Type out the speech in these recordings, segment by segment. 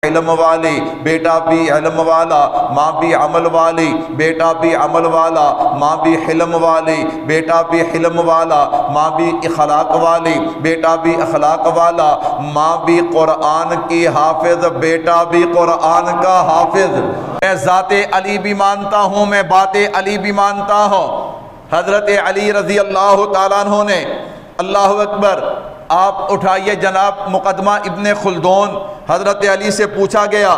علم والی، بیٹا بھی علم والا، ماں بھی عمل والی، بیٹا بھی عمل والا، ماں بھی حلم والی، بیٹا بھی حلم والا، ماں بھی اخلاق والی، بیٹا بھی اخلاق والا، ماں بھی قرآن کی حافظ، بیٹا بھی قرآن کا حافظ۔ میں ذات علی بھی مانتا ہوں، میں بات علی بھی مانتا ہوں۔ حضرت علی رضی اللہ تعالیٰ عنہ نے، اللہ اکبر، آپ اٹھائیے جناب مقدمہ ابن خلدون، حضرت علی سے پوچھا گیا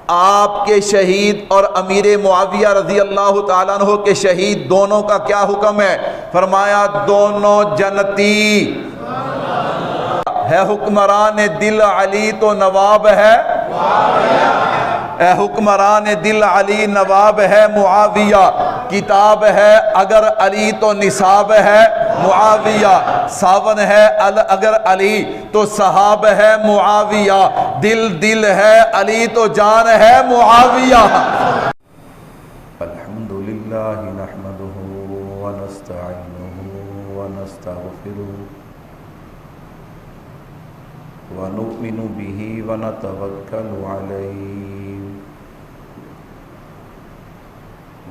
آپ کے شہید اور امیر معاویہ رضی اللہ تعالیٰ عنہ کے شہید دونوں کا کیا حکم ہے؟ فرمایا دونوں جنتی ہے، حکمران دل علی تو نواب ہے، اے حکمران دل علی نواب ہے معاویہ، کتاب ہے اگر علی تو نصاب ہے معاویہ، ساون ہے اگر علی تو صحاب ہے معاویہ، دل ہے علی تو جان ہے معاویہ۔ الحمدللہ نحمدہ ونستعینہ ونستغفرہ ونؤمن به ونتوکل علیہ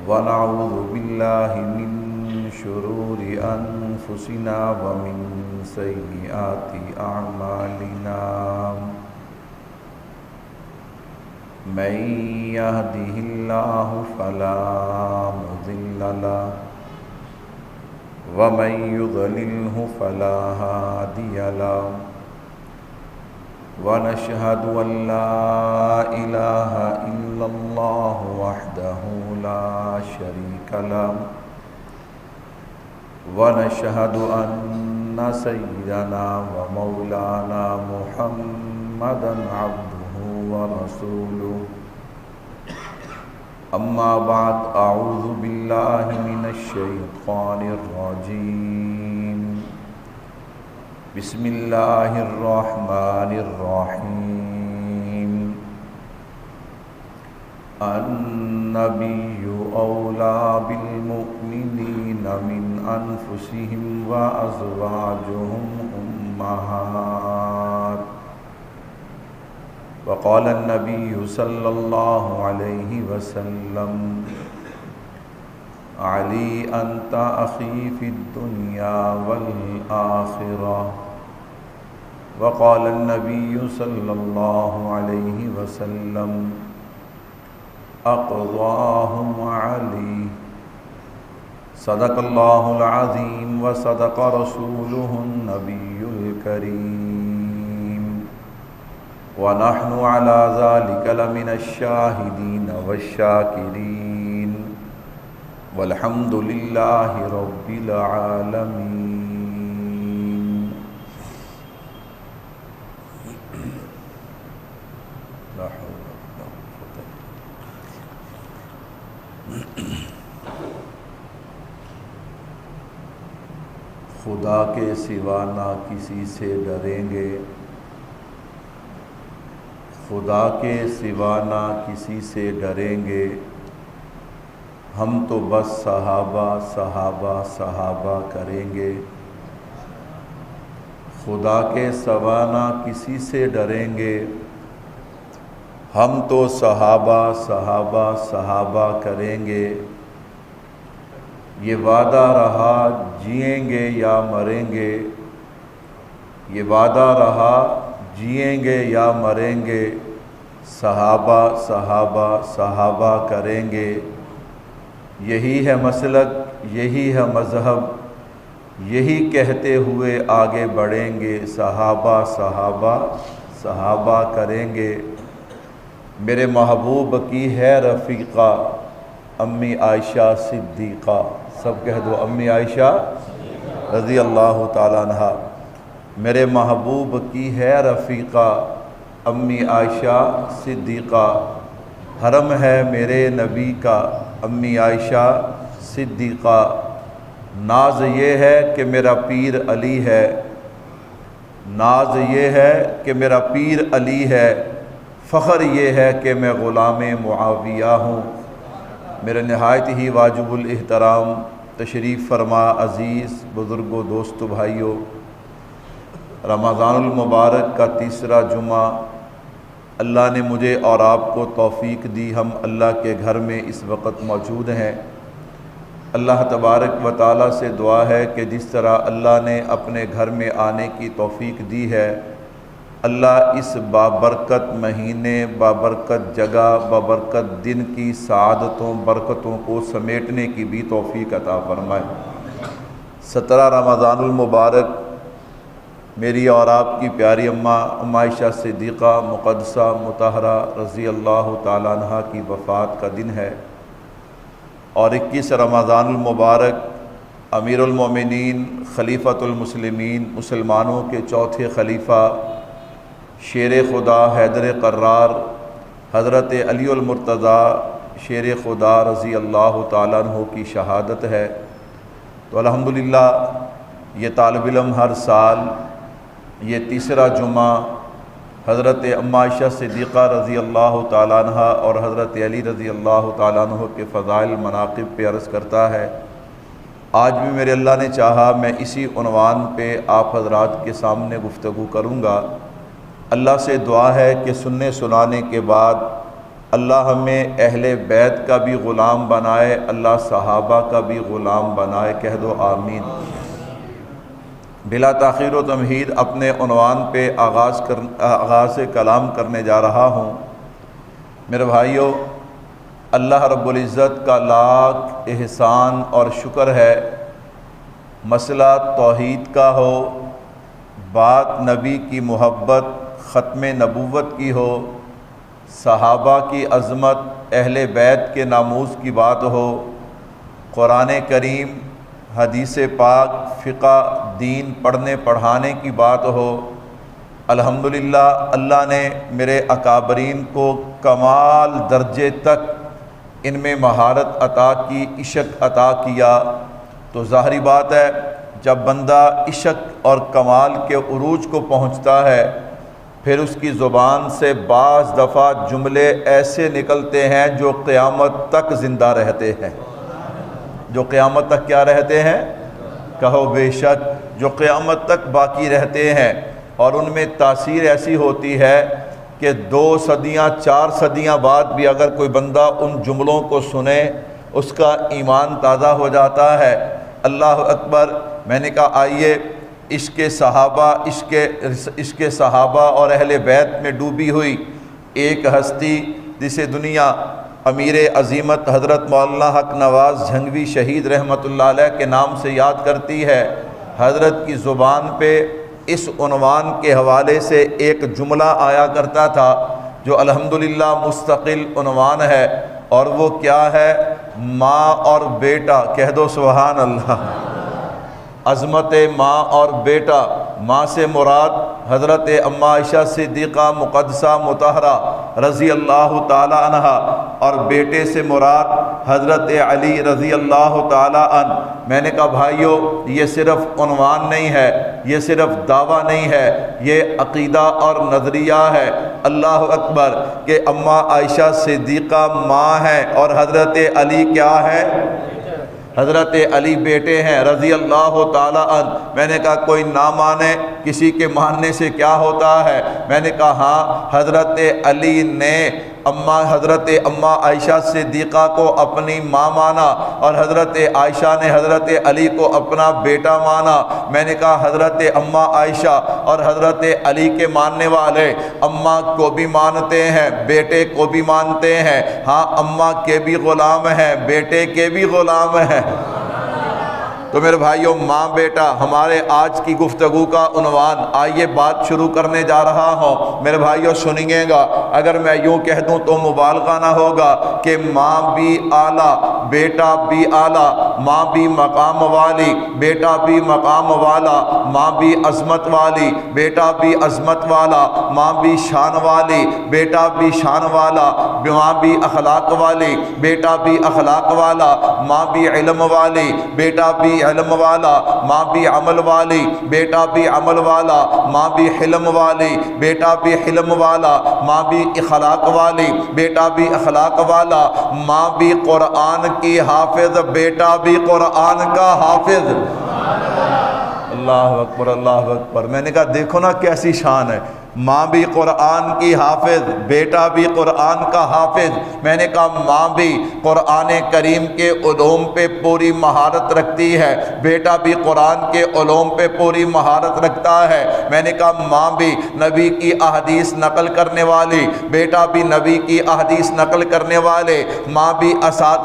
ونعوذ باللہ من شرور انفسنا ومن سیئات اعمالنا من یہدہ اللہ فلا مضل له ومن یضللہ فلا ہادی له ونشهد أن لا إله إلا الله وحده لا شريك له ونشهد أن سيدنا ومولانا محمدا عبده ورسوله أما بعد أعوذ بالله من الشيطان الرجيم بسم اللہ الرحمن الرحیم النبی اولیٰ بالمؤمنین من انفسهم وازواجهم امہات وقال النبی صلی اللہ علیہ وسلم علی انت اخی فی الدنیا والآخرہ وقال النبی صلی اللہ علیہ وسلم اقضاہم علی صدق اللہ العظیم وصدق رسولہ النبی الکریم ونحن علی ذلک لمن الشاہدین والشاکرین والحمد للہ رب العالمین۔ خدا کے سوا نہ کسی سے ڈریں گے، خدا کے سوا نہ کسی سے ڈریں گے، ہم تو بس صحابہ صحابہ صحابہ کریں گے۔ خدا کے سوا نہ کسی سے ڈریں گے، ہم تو صحابہ صحابہ صحابہ کریں گے۔ یہ وعدہ رہا جئیں گے یا مریں گے، یہ وعدہ رہا جئیں گے یا مریں گے، صحابہ صحابہ صحابہ کریں گے۔ یہی ہے مسلک، یہی ہے مذہب، یہی کہتے ہوئے آگے بڑھیں گے، صحابہ صحابہ صحابہ کریں گے۔ میرے محبوب کی ہے رفیقہ امی عائشہ صدیقہ، سب کہہ دو امی عائشہ رضی اللہ تعالیٰ عنہ۔ میرے محبوب کی ہے رفیقہ امی عائشہ صدیقہ، حرم ہے میرے نبی کا امی عائشہ صدیقہ۔ ناز یہ ہے کہ میرا پیر علی ہے، ناز یہ ہے کہ میرا پیر علی ہے، فخر یہ ہے کہ میں غلام معاویہ ہوں۔ میرے نہایت ہی واجب الاحترام تشریف فرما عزیز بزرگوں دوستو بھائیوں، رمضان المبارک کا تیسرا جمعہ اللہ نے مجھے اور آپ کو توفیق دی، ہم اللہ کے گھر میں اس وقت موجود ہیں۔ اللہ تبارک و تعالیٰ سے دعا ہے کہ جس طرح اللہ نے اپنے گھر میں آنے کی توفیق دی ہے، اللہ اس بابرکت مہینے، بابرکت جگہ، بابرکت دن کی سعادتوں برکتوں کو سمیٹنے کی بھی توفیق عطا فرمائے۔ 17 رمضان المبارک میری اور آپ کی پیاری اماں عائشہ صدیقہ مقدسہ مطہرہ رضی اللہ تعالیٰ عنہ کی وفات کا دن ہے، اور 21 رمضان المبارک امیر المومنین خلیفۃ المسلمین مسلمانوں کے چوتھے خلیفہ شیر خدا حیدر قرار حضرت علی المرتضیٰ شیر خدا رضی اللہ تعالیٰ عنہ کی شہادت ہے۔ تو الحمدللہ یہ طالب علم ہر سال یہ تیسرا جمعہ حضرت اماں عائشہ صدیقہ رضی اللہ تعالیٰ عنہ اور حضرت علی رضی اللہ تعالیٰ عنہ کے فضائل مناقب پہ عرض کرتا ہے۔ آج بھی میرے اللہ نے چاہا میں اسی عنوان پہ آپ حضرات کے سامنے گفتگو کروں گا۔ اللہ سے دعا ہے کہ سننے سنانے کے بعد اللہ ہمیں اہل بیت کا بھی غلام بنائے، اللہ صحابہ کا بھی غلام بنائے، کہہ دو آمین۔ بلا تاخیر و تمہید اپنے عنوان پہ آغاز کلام کرنے جا رہا ہوں۔ میرے بھائیو، اللہ رب العزت کا لاکھ احسان اور شکر ہے، مسئلہ توحید کا ہو، بات نبی کی محبت ختم نبوت کی ہو، صحابہ کی عظمت اہل بیت کے ناموس کی بات ہو، قرآن کریم حدیث پاک فقہ دین پڑھنے پڑھانے کی بات ہو، الحمدللہ اللہ نے میرے اکابرین کو کمال درجے تک ان میں مہارت عطا کی، عشق عطا کیا۔ تو ظاہری بات ہے جب بندہ عشق اور کمال کے عروج کو پہنچتا ہے، پھر اس کی زبان سے بعض دفعہ جملے ایسے نکلتے ہیں جو قیامت تک زندہ رہتے ہیں۔ جو قیامت تک کیا رہتے ہیں؟ کہو بے شک، جو قیامت تک باقی رہتے ہیں، اور ان میں تاثیر ایسی ہوتی ہے کہ 2 صدیاں 4 صدیاں بعد بھی اگر کوئی بندہ ان جملوں کو سنے اس کا ایمان تازہ ہو جاتا ہے۔ اللہ اکبر۔ میں نے کہا آئیے عشق صحابہ اور اہل بیت میں ڈوبی ہوئی ایک ہستی جسے دنیا امیر عظیمت حضرت مولانا حق نواز جھنگوی شہید رحمۃ اللہ علیہ کے نام سے یاد کرتی ہے۔ حضرت کی زبان پہ اس عنوان کے حوالے سے ایک جملہ آیا کرتا تھا جو الحمدللہ مستقل عنوان ہے، اور وہ کیا ہے؟ ماں اور بیٹا، کہہ دو سبحان اللہ۔ عظمت ماں اور بیٹا، ماں سے مراد حضرت اماں عائشہ صدیقہ مقدسہ مطہرہ رضی اللہ تعالی عنہ، اور بیٹے سے مراد حضرت علی رضی اللہ تعالی عنہ۔ میں نے کہا بھائیو، یہ صرف عنوان نہیں ہے، یہ صرف دعویٰ نہیں ہے، یہ عقیدہ اور نظریہ ہے۔ اللہ اکبر کہ اماں عائشہ صدیقہ ماں ہیں اور حضرت علی کیا ہے؟ حضرت علی بیٹے ہیں رضی اللہ تعالی عنہ۔ میں نے کہا کوئی نہ مانے، کسی کے ماننے سے کیا ہوتا ہے؟ میں نے کہا ہاں، حضرت علی نے حضرت اماں عائشہ صدیقہ کو اپنی ماں مانا، اور حضرت عائشہ نے حضرت علی کو اپنا بیٹا مانا۔ میں نے کہا حضرت اماں عائشہ اور حضرت علی کے ماننے والے اماں کو بھی مانتے ہیں، بیٹے کو بھی مانتے ہیں۔ ہاں، اماں کے بھی غلام ہیں، بیٹے کے بھی غلام ہیں۔ تو میرے بھائیوں، ماں بیٹا ہمارے آج کی گفتگو کا عنوان۔ آئیے بات شروع کرنے جا رہا ہوں۔ میرے بھائیوں سنیے گا، اگر میں یوں کہہ دوں تو مبالغہ نہ ہوگا کہ ماں بھی اعلیٰ، بیٹا بھی اعلیٰ، ماں بھی مقام والی، بیٹا بھی مقام والا، ماں بھی عظمت والی، بیٹا بھی عظمت والا، ماں بھی شان والی، بیٹا بھی شان والا، ماں بھی اخلاق والی، بیٹا بھی اخلاق والا، ماں بھی علم والی، بیٹا بھی علم والا، ماں بھی عمل والی، بیٹا بھی عمل والا، ماں بھی حلم والی، بیٹا بھی حلم والا، ماں بھی اخلاق والی، بیٹا بھی اخلاق والا، ماں بھی قرآن کی حافظ، بیٹا بھی قرآن کا حافظ۔ اللہ اکبر، اللہ اکبر۔ میں نے کہا دیکھو نا کیسی شان ہے، ماں بھی قرآن کی حافظ، بیٹا بھی قرآن کا حافظ۔ میں نے کہا ماں بھی قرآن کریم کے علوم پہ پوری مہارت رکھتی ہے، بیٹا بھی قرآن کے علوم پہ پوری مہارت رکھتا ہے۔ میں نے کہا ماں بھی نبی کی احادیث نقل کرنے والی، بیٹا بھی نبی کی احادیث نقل کرنے والے، ماں بھی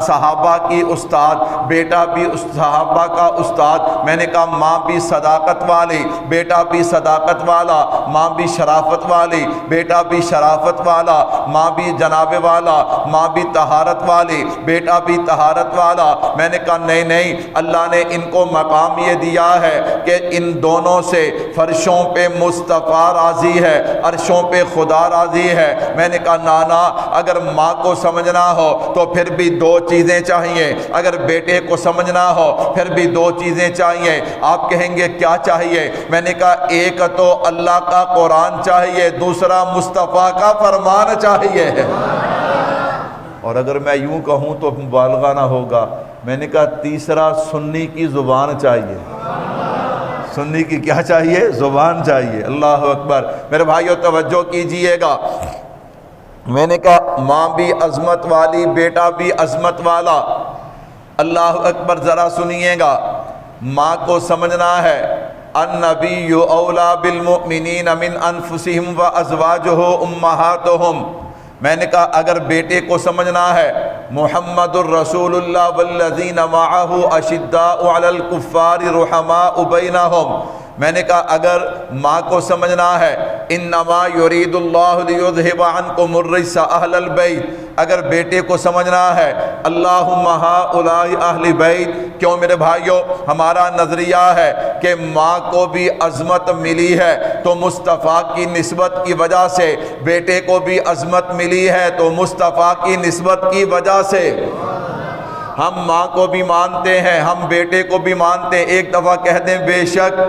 صحابہ کی استاد، بیٹا بھی صحابہ کا استاد۔ میں نے کہا ماں بھی صداقت والی، بیٹا بھی صداقت والا، ماں بھی شرافت والی، بیٹا بھی شرافت والا، ماں بھی جناب والا، ماں بھی طہارت والی، بیٹا بھی طہارت والا۔ میں نے کہا نہیں نہیں، اللہ نے ان کو مقام یہ دیا ہے کہ ان دونوں سے فرشوں پہ مصطفیٰ راضی ہے، عرشوں پہ خدا راضی ہے۔ میں نے کہا نانا اگر ماں کو سمجھنا ہو تو پھر بھی دو چیزیں چاہیے، اگر بیٹے کو سمجھنا ہو پھر بھی دو چیزیں چاہیے۔ آپ کہیں گے کیا چاہیے؟ میں نے کہا ایک تو اللہ کا قرآن چاہیے، دوسرا مصطفیٰ کا فرمان چاہیے۔ اور اگر میں یوں کہوں تو مبالغہ نہ ہوگا، میں نے کہا تیسرا سنی کی زبان چاہیے۔ سنی کی کیا چاہیے؟ زبان چاہیے۔ اللہ اکبر۔ میرے بھائیو توجہ کیجئے گا، میں نے کہا ماں بھی عظمت والی، بیٹا بھی عظمت والا۔ اللہ اکبر، ذرا سنیے گا، ماں کو سمجھنا ہے النبی اولا بالمؤمنین من انفسہم وازواجہ امہاتہم۔ میں نے کہا اگر بیٹے کو سمجھنا ہے محمد الرسول اللہ والذین معہ اشداء علی الکفار رحماء بینہم۔ میں نے کہا اگر ماں کو سمجھنا ہے انما یرید اللہ لیذہب عنکم الرجس اہل البیت، اگر بیٹے کو سمجھنا ہے اللہم ہؤلاء اہل بیت۔ کیوں میرے بھائیو؟ ہمارا نظریہ ہے کہ ماں کو بھی عظمت ملی ہے تو مصطفیٰ کی نسبت کی وجہ سے، بیٹے کو بھی عظمت ملی ہے تو مصطفیٰ کی نسبت کی وجہ سے۔ ہم ماں کو بھی مانتے ہیں، ہم بیٹے کو بھی مانتے ہیں، ایک دفعہ کہہ دیں بے شک۔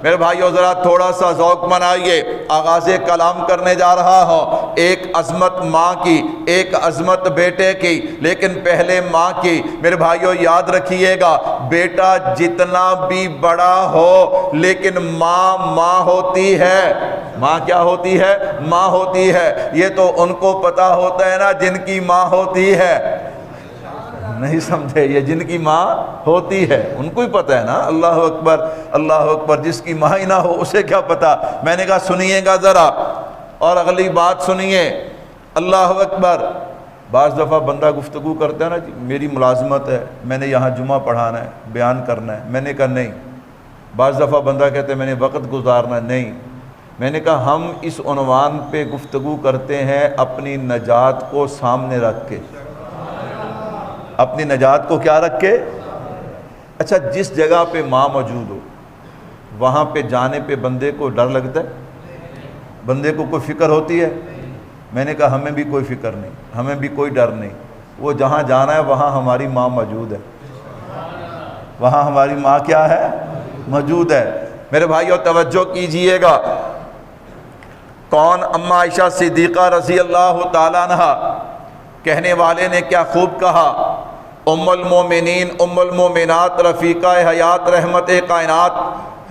میرے بھائیو ذرا تھوڑا سا ذوق منائیے، آغاز کلام کرنے جا رہا ہوں، ایک عظمت ماں کی، ایک عظمت بیٹے کی، لیکن پہلے ماں کی۔ میرے بھائیو یاد رکھیے گا، بیٹا جتنا بھی بڑا ہو لیکن ماں ماں ہوتی ہے۔ ماں کیا ہوتی ہے؟ ماں ہوتی ہے۔ یہ تو ان کو پتا ہوتا ہے نا جن کی ماں ہوتی ہے، نہیں سمجھے؟ یہ جن کی ماں ہوتی ہے ان کو ہی پتہ ہے نا۔ اللہ اکبر، اللہ اکبر، جس کی ماں ہی نہ ہو اسے کیا پتا۔ میں نے کہا سنیے گا ذرا، اور اگلی بات سنیے۔ اللہ اکبر۔ بعض دفعہ بندہ گفتگو کرتا ہے نا جی میری ملازمت ہے، میں نے یہاں جمعہ پڑھانا ہے، بیان کرنا ہے۔ میں نے کہا نہیں۔ بعض دفعہ بندہ کہتا ہے میں نے وقت گزارنا ہے، نہیں۔ میں نے کہا ہم اس عنوان پہ گفتگو کرتے ہیں اپنی نجات کو سامنے رکھ کے، اپنی نجات کو کیا رکھ کے؟ اچھا جس جگہ پہ ماں موجود ہو وہاں پہ جانے پہ بندے کو ڈر لگتا ہے؟ بندے کو کوئی فکر ہوتی ہے؟ میں نے کہا ہمیں بھی کوئی فکر نہیں، ہمیں بھی کوئی ڈر نہیں۔ وہ جہاں جانا ہے وہاں ہماری ماں موجود ہے، وہاں ہماری ماں کیا ہے؟ موجود ہے۔ میرے بھائیو توجہ کیجئے گا، کون؟ اماں عائشہ صدیقہ رضی اللہ تعالیٰ عنہا۔ کہنے والے نے کیا خوب کہا، ام المومنین، ام المومنات، رفیقہ حیات، رحمت کائنات،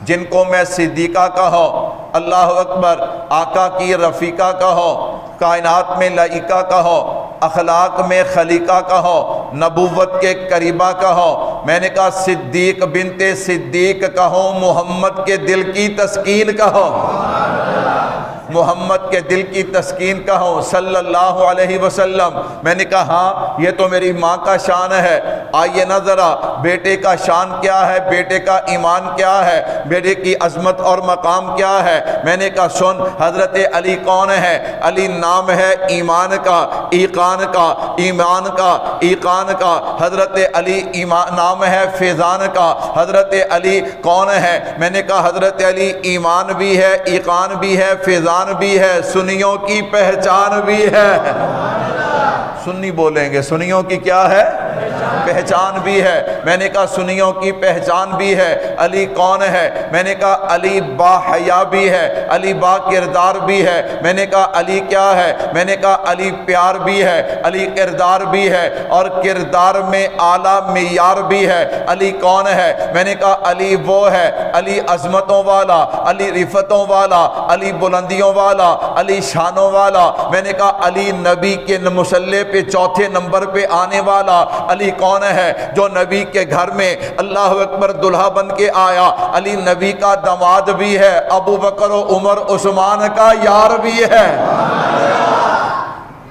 جن کو میں صدیقہ کہو، اللہ اکبر، آقا کی رفیقہ کہو، کائنات میں لائقہ کہو، اخلاق میں خلیقہ کہو، نبوت کے قریبہ کہو۔ میں نے کہا صدیق بنت صدیق کہو، محمد کے دل کی تسکین کہو، محمد کے دل کی تسکین کہو صلی اللہ علیہ وسلم۔ میں نے کہا ہاں یہ تو میری ماں کا شان ہے، آئیے نہ ذرا بیٹے کا شان کیا ہے، بیٹے کا ایمان کیا ہے، بیٹے کی عظمت اور مقام کیا ہے۔ میں نے کہا سن، حضرت علی کون ہے؟ علی نام ہے ایمان کا، ایقان کا، ایمان کا، ایقان کا۔ حضرت علی نام ہے فیضان کا۔ حضرت علی کون ہے؟ میں نے کہا حضرت علی ایمان بھی ہے، ایقان بھی ہے، فیضان بھی ہے، سنیوں کی پہچان بھی ہے۔ سنی بولیں گے، سنیوں کی کیا ہے؟ پہچان بھی ہے۔ میں نے کہا سنیوں کی پہچان بھی ہے۔ علی کون ہے؟ میں نے کہا علی با حیا بھی ہے، علی با کردار بھی ہے۔ میں نے کہا علی کیا ہے؟ میں نے کہا علی پیار بھی ہے، علی کردار بھی ہے، اور کردار میں اعلیٰ معیار بھی ہے۔ علی کون ہے؟ میں نے کہا علی وہ ہے، علی عظمتوں والا، علی رفتوں والا، علی بلندیوں والا، علی شانوں والا۔ میں نے کہا علی نبی کے مصلی پہ چوتھے نمبر پہ آنے والا۔ علی کون ہے؟ جو نبی کے گھر میں اللہ اکبر دلہا بن کے آیا۔ علی نبی کا داماد بھی ہے، ابو بکر و عمر عثمان کا یار بھی ہے۔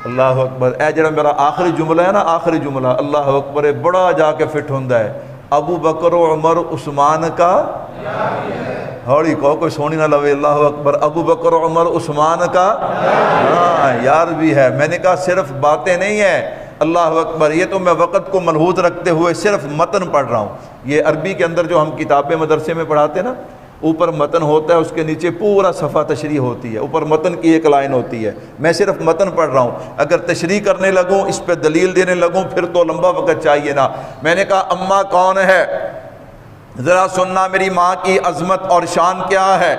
اللہ اکبر۔ اے جڑا میرا آخری جملہ ہے نا، آخری جملہ اللہ اکبر بڑا جا کے فٹ ہوندا ہے، ابو بکر و عمر عثمان کا ہوڑی کو کوئی سونی نہ لوے، اللہ اکبر۔ ابو بکر و عمر عثمان کا یار بھی ہے۔ میں نے کہا صرف باتیں نہیں ہیں، اللہ اکبر، یہ تو میں وقت کو ملحوظ رکھتے ہوئے صرف متن پڑھ رہا ہوں۔ یہ عربی کے اندر جو ہم کتابیں مدرسے میں پڑھاتے ہیں نا، اوپر متن ہوتا ہے، اس کے نیچے پورا صفحہ تشریح ہوتی ہے، اوپر متن کی ایک لائن ہوتی ہے۔ میں صرف متن پڑھ رہا ہوں، اگر تشریح کرنے لگوں، اس پہ دلیل دینے لگوں، پھر تو لمبا وقت چاہیے نا۔ میں نے کہا اماں کون ہے؟ ذرا سننا میری ماں کی عظمت اور شان کیا ہے۔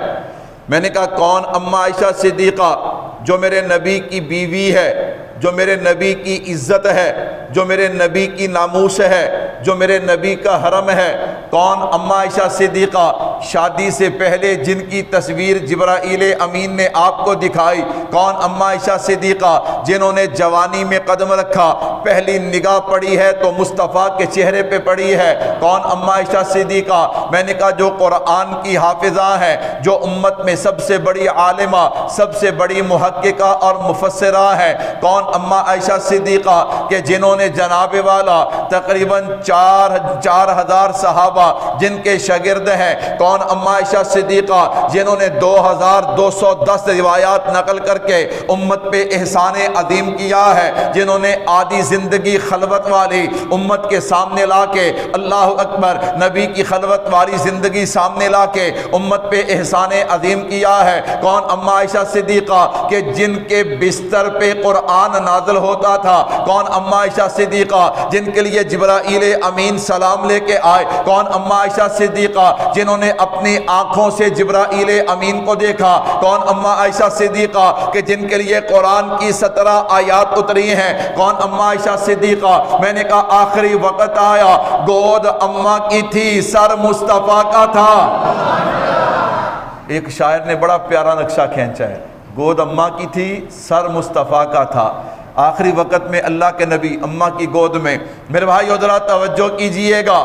میں نے کہا کون؟ اماں عائشہ صدیقہ، جو میرے نبی کی بیوی ہے، جو میرے نبی کی عزت ہے، جو میرے نبی کی ناموس ہے، جو میرے نبی کا حرم ہے۔ کون؟ اماں عائشہ صدیقہ، شادی سے پہلے جن کی تصویر جبرائیل امین نے آپ کو دکھائی۔ کون؟ اماں عائشہ صدیقہ، جنہوں نے جوانی میں قدم رکھا، پہلی نگاہ پڑی ہے تو مصطفیٰ کے چہرے پہ پڑی ہے۔ کون؟ اماں عائشہ صدیقہ۔ میں نے کہا جو قرآن کی حافظہ ہیں، جو امت میں سب سے بڑی عالمہ، سب سے بڑی محققہ اور مفسرہ ہے۔ کون؟ اماں عائشہ صدیقہ، کہ جنہوں نے جناب والا تقریباً 4000 صحابہ جن کے شاگرد ہیں۔ کون؟ اماں عائشہ صدیقہ، جنہوں نے 2210 روایات نقل کر کے امت پہ احسان عظیم کیا ہے، جنہوں نے آدھی زندگی خلوت والی امت کے سامنے لا کے، اللہ اکبر، نبی کی خلوت والی زندگی سامنے لا کے امت پہ احسان عظیم کیا ہے۔ کون؟ اماں عائشہ صدیقہ، کہ جن کے بستر پہ قرآن نازل ہوتا تھا۔ کون؟ اماں عائشہ صدیقہ، جن کے لیے جبرائیل امین سلام لے کے آئے۔ کون؟ اماں عائشہ صدیقہ، جنہوں نے اپنی آنکھوں سے جبرائیل امین کو دیکھا۔ کون؟ اماں عائشہ صدیقہ، کہ جن کے لیے قرآن کی 17 آیات اتری ہیں۔ کون؟ اماں عائشہ صدیقہ۔ میں نے کہا آخری وقت آیا، گود اماں کی تھی، سر مصطفیٰ کا تھا۔ ایک شاعر نے بڑا پیارا نقشہ کھینچا ہے، گود اماں کی تھی، سر مصطفیٰ کا تھا۔ آخری وقت میں اللہ کے نبی اماں کی گود میں۔ میرے بھائیو ذرا توجہ کیجئے گا،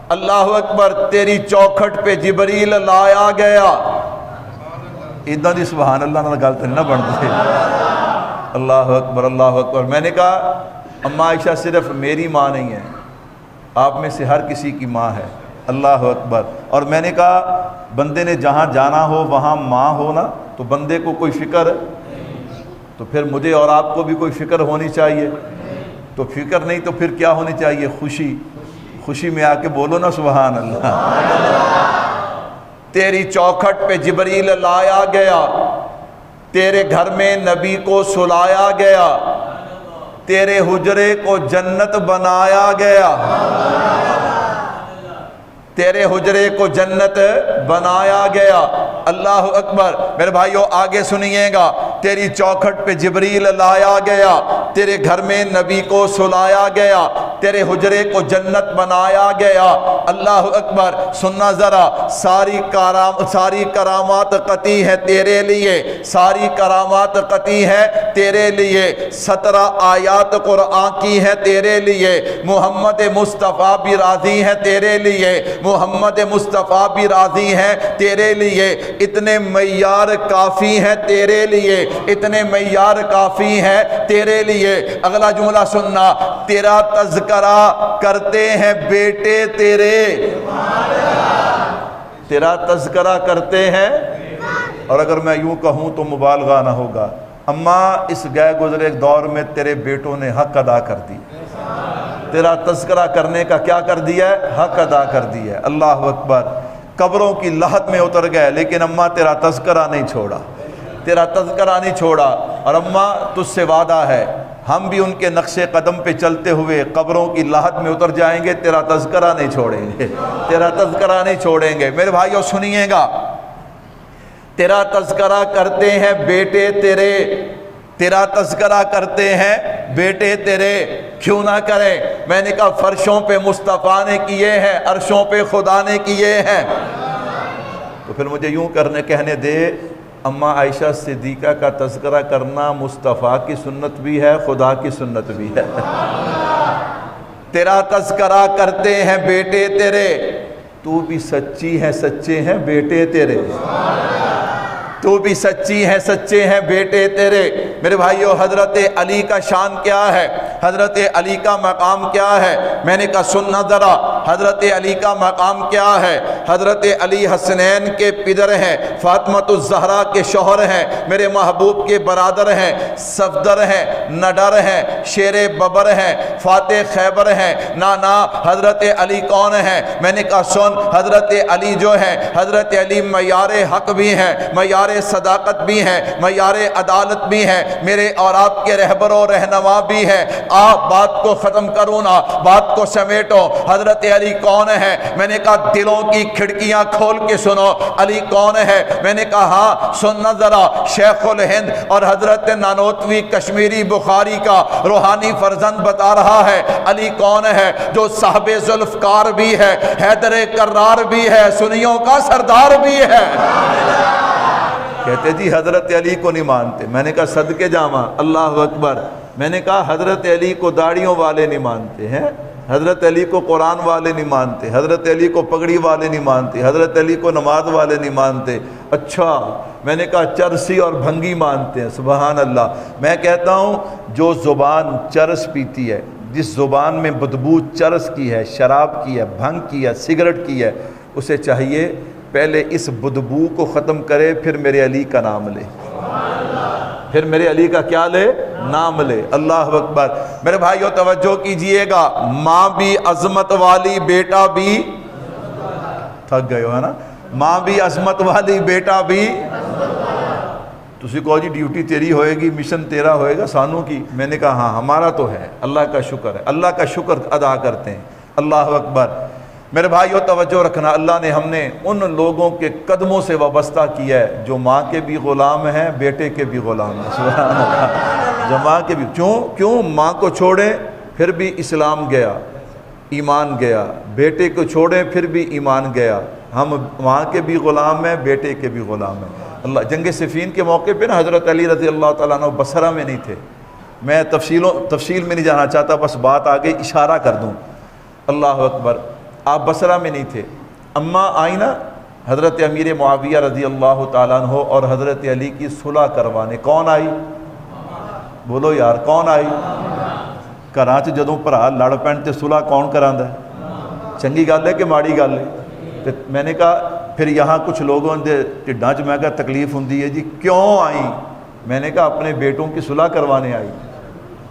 اللہ اکبر، تیری چوکھٹ پہ جبریل لایا گیا۔ ادھا دی سبحان اللہ نہ گلتے نہ بڑھتے۔ اللہ اکبر، اللہ اکبر۔ میں نے کہا اماں عائشہ صرف میری ماں نہیں ہے، آپ میں سے ہر کسی کی ماں ہے۔ اللہ اکبر۔ اور میں نے کہا بندے نے جہاں جانا ہو وہاں ماں ہو نا، تو بندے کو کوئی فکر، تو پھر مجھے اور آپ کو بھی کوئی فکر ہونی چاہیے۔ تو فکر نہیں تو پھر کیا ہونی چاہیے؟ خوشی۔ خوشی میں آ کے بولو نا سبحان اللہ۔ تیری چوکھٹ پہ جبریل لایا گیا، تیرے گھر میں نبی کو سلایا گیا، تیرے حجرے کو جنت بنایا گیا، تیرے حجرے کو جنت بنایا گیا۔ اللہ اکبر۔ میرے بھائیو آگے سنیے گا، تیری چوکھٹ پہ جبریل لایا گیا، تیرے گھر میں نبی کو سلایا گیا، تیرے حجرے کو جنت بنایا گیا۔ اللہ اکبر۔ سننا ذرا، ساری کرامات قطعی ہے تیرے لیے، ساری کرامات قطعی ہے تیرے لیے، 17 آیات قرآن کی ہے تیرے لیے، محمد مصطفیٰ بھی راضی ہے تیرے لیے، محمد مصطفیٰ بھی راضی ہے تیرے لیے، اتنے معیار کافی ہیں تیرے لیے، اتنے معیار کافی ہیں تیرے لیے۔ اگلا جملہ سننا، تیرا تذکرہ کرتے ہیں بیٹے تیرے، تیرا تذکرہ کرتے ہیں۔ اور اگر میں یوں کہوں تو مبالغہ نہ ہوگا، اماں اس گئے گزرے دور میں تیرے بیٹوں نے حق ادا کر دی، تیرا تذکرہ کرنے کا کیا کر دیا ہے؟ حق ادا کر دیا ہے۔ اللہ اکبر۔ قبروں کی لحد میں اتر گئے لیکن اماں تیرا تذکرہ نہیں چھوڑا، تیرا تذکرہ نہیں چھوڑا۔ اور اماں تجھ سے وعدہ ہے، ہم بھی ان کے نقش قدم پہ چلتے ہوئے قبروں کی لاحت میں اتر جائیں گے، تیرا تذکرہ نہیں چھوڑیں گے، تیرا تذکرہ نہیں چھوڑیں گے۔ میرے بھائیو سنیے گا، تیرا تذکرہ کرتے ہیں بیٹے تیرے، تیرا تذکرہ کرتے ہیں بیٹے تیرے، کیوں نہ کریں؟ میں نے کہا فرشوں پہ مصطفیٰ نے کیے ہیں، عرشوں پہ خدا نے کیے ہیں، تو پھر مجھے یوں کہنے دے، اماں عائشہ صدیقہ کا تذکرہ کرنا مصطفیٰ کی سنت بھی ہے، خدا کی سنت بھی ہے۔ تیرا تذکرہ کرتے ہیں بیٹے تیرے، تو بھی سچی ہے سچے ہیں بیٹے تیرے، تو بھی سچی ہے سچے ہیں بیٹے تیرے۔ میرے بھائیو حضرت علی کا شان کیا ہے، حضرت علی کا مقام کیا ہے؟ میں نے کہا سننا ذرا، حضرت علی کا مقام کیا ہے؟ حضرت علی حسنین کے پدر ہیں، فاطمۃ الزہرا کے شوہر ہیں، میرے محبوب کے برادر ہیں، صفدر ہیں، نڈر ہیں، شیر ببر ہیں، فاتح خیبر ہیں۔ نانا حضرت علی کون ہیں؟ میں نے کہا سن، حضرت علی جو ہیں، حضرت علی معیار حق بھی ہیں، معیار صداقت بھی ہیں، معیار عدالت بھی ہیں، میرے اور آپ کے رہبر و رہنما بھی ہیں۔ آپ بات کو ختم کروں نا، بات کو سمیٹو۔ حضرت علی کون ہے؟ میں نے کہا دلوں کی کھڑکیاں کھول کے سنو، علی کون ہے؟ میں نے کہا ہاں سننا ذرا، شیخ الہند اور حضرت نانوتوی کشمیری بخاری کا روحانی فرزند بتا رہا ہے علی کون ہے، جو صاحب ذوالفقار بھی ہے، حیدر کرار بھی ہے، سنیوں کا سردار بھی ہے۔ کہتے جی حضرت علی کو نہیں مانتے۔ میں نے کہا صدقے جامع، اللہ اکبر۔ میں نے کہا حضرت علی کو داڑھیوں والے نہیں مانتے ہیں، حضرت علی کو قرآن والے نہیں مانتے، حضرت علی کو پگڑی والے نہیں مانتے، حضرت علی کو نماز والے نہیں مانتے۔ اچھا، میں نے کہا چرسی اور بھنگی مانتے ہیں۔ سبحان اللہ۔ میں کہتا ہوں جو زبان چرس پیتی ہے، جس زبان میں بدبو چرس کی ہے، شراب کی ہے، بھنگ کی ہے، سگریٹ کی ہے، اسے چاہیے پہلے اس بدبو کو ختم کرے، پھر میرے علی کا نام لے، پھر میرے علی کا کیا لے؟ نام لے۔ اللہ اکبر۔ میرے بھائیو توجہ کیجئے گا، ماں بھی عظمت والی، بیٹا بھی، تھک گئے ہو ہے نا، ماں بھی عظمت والی، بیٹا بھی، تسی کہو جی ڈیوٹی تیری ہوئے گی، مشن تیرا ہوئے گا، سانوں کی؟ میں نے کہا ہاں ہمارا تو ہے، اللہ کا شکر ہے، اللہ کا شکر ادا کرتے ہیں۔ اللہ اکبر۔ میرے بھائیو توجہ رکھنا، اللہ نے ہم نے ان لوگوں کے قدموں سے وابستہ کیا ہے جو ماں کے بھی غلام ہیں، بیٹے کے بھی غلام ہیں۔ سبحان اللہ۔ جو ماں کے بھی، کیوں ماں کو چھوڑیں پھر بھی اسلام گیا، ایمان گیا، بیٹے کو چھوڑیں پھر بھی ایمان گیا۔ ہم ماں کے بھی غلام ہیں، بیٹے کے بھی غلام ہیں۔ اللہ جنگ صفین کے موقع پہ نا حضرت علی رضی اللہ تعالیٰ عنہ بصرہ میں نہیں تھے۔ میں تفصیل میں نہیں جانا چاہتا، بس بات آگے اشارہ کر دوں۔ اللہ اکبر۔ آپ بصرہ میں نہیں تھے، اماں آئی نا حضرت امیر معاویہ رضی اللہ تعالیٰ عنہ اور حضرت علی کی صلح کروانے۔ کون آئی؟ بولو یار، کون آئی؟ گھراں چ جدوں بھرا لڑ پین تے صلح کون کراندا ہے؟ چنگی گل ہے کہ ماڑی گل ہے؟ تے میں نے کہا پھر یہاں کچھ لوگوں دے ٹھڈاں چ میں کہا تکلیف ہوندی ہے جی، کیوں آئی؟ میں نے کہا اپنے بیٹوں کی صلح کروانے آئی۔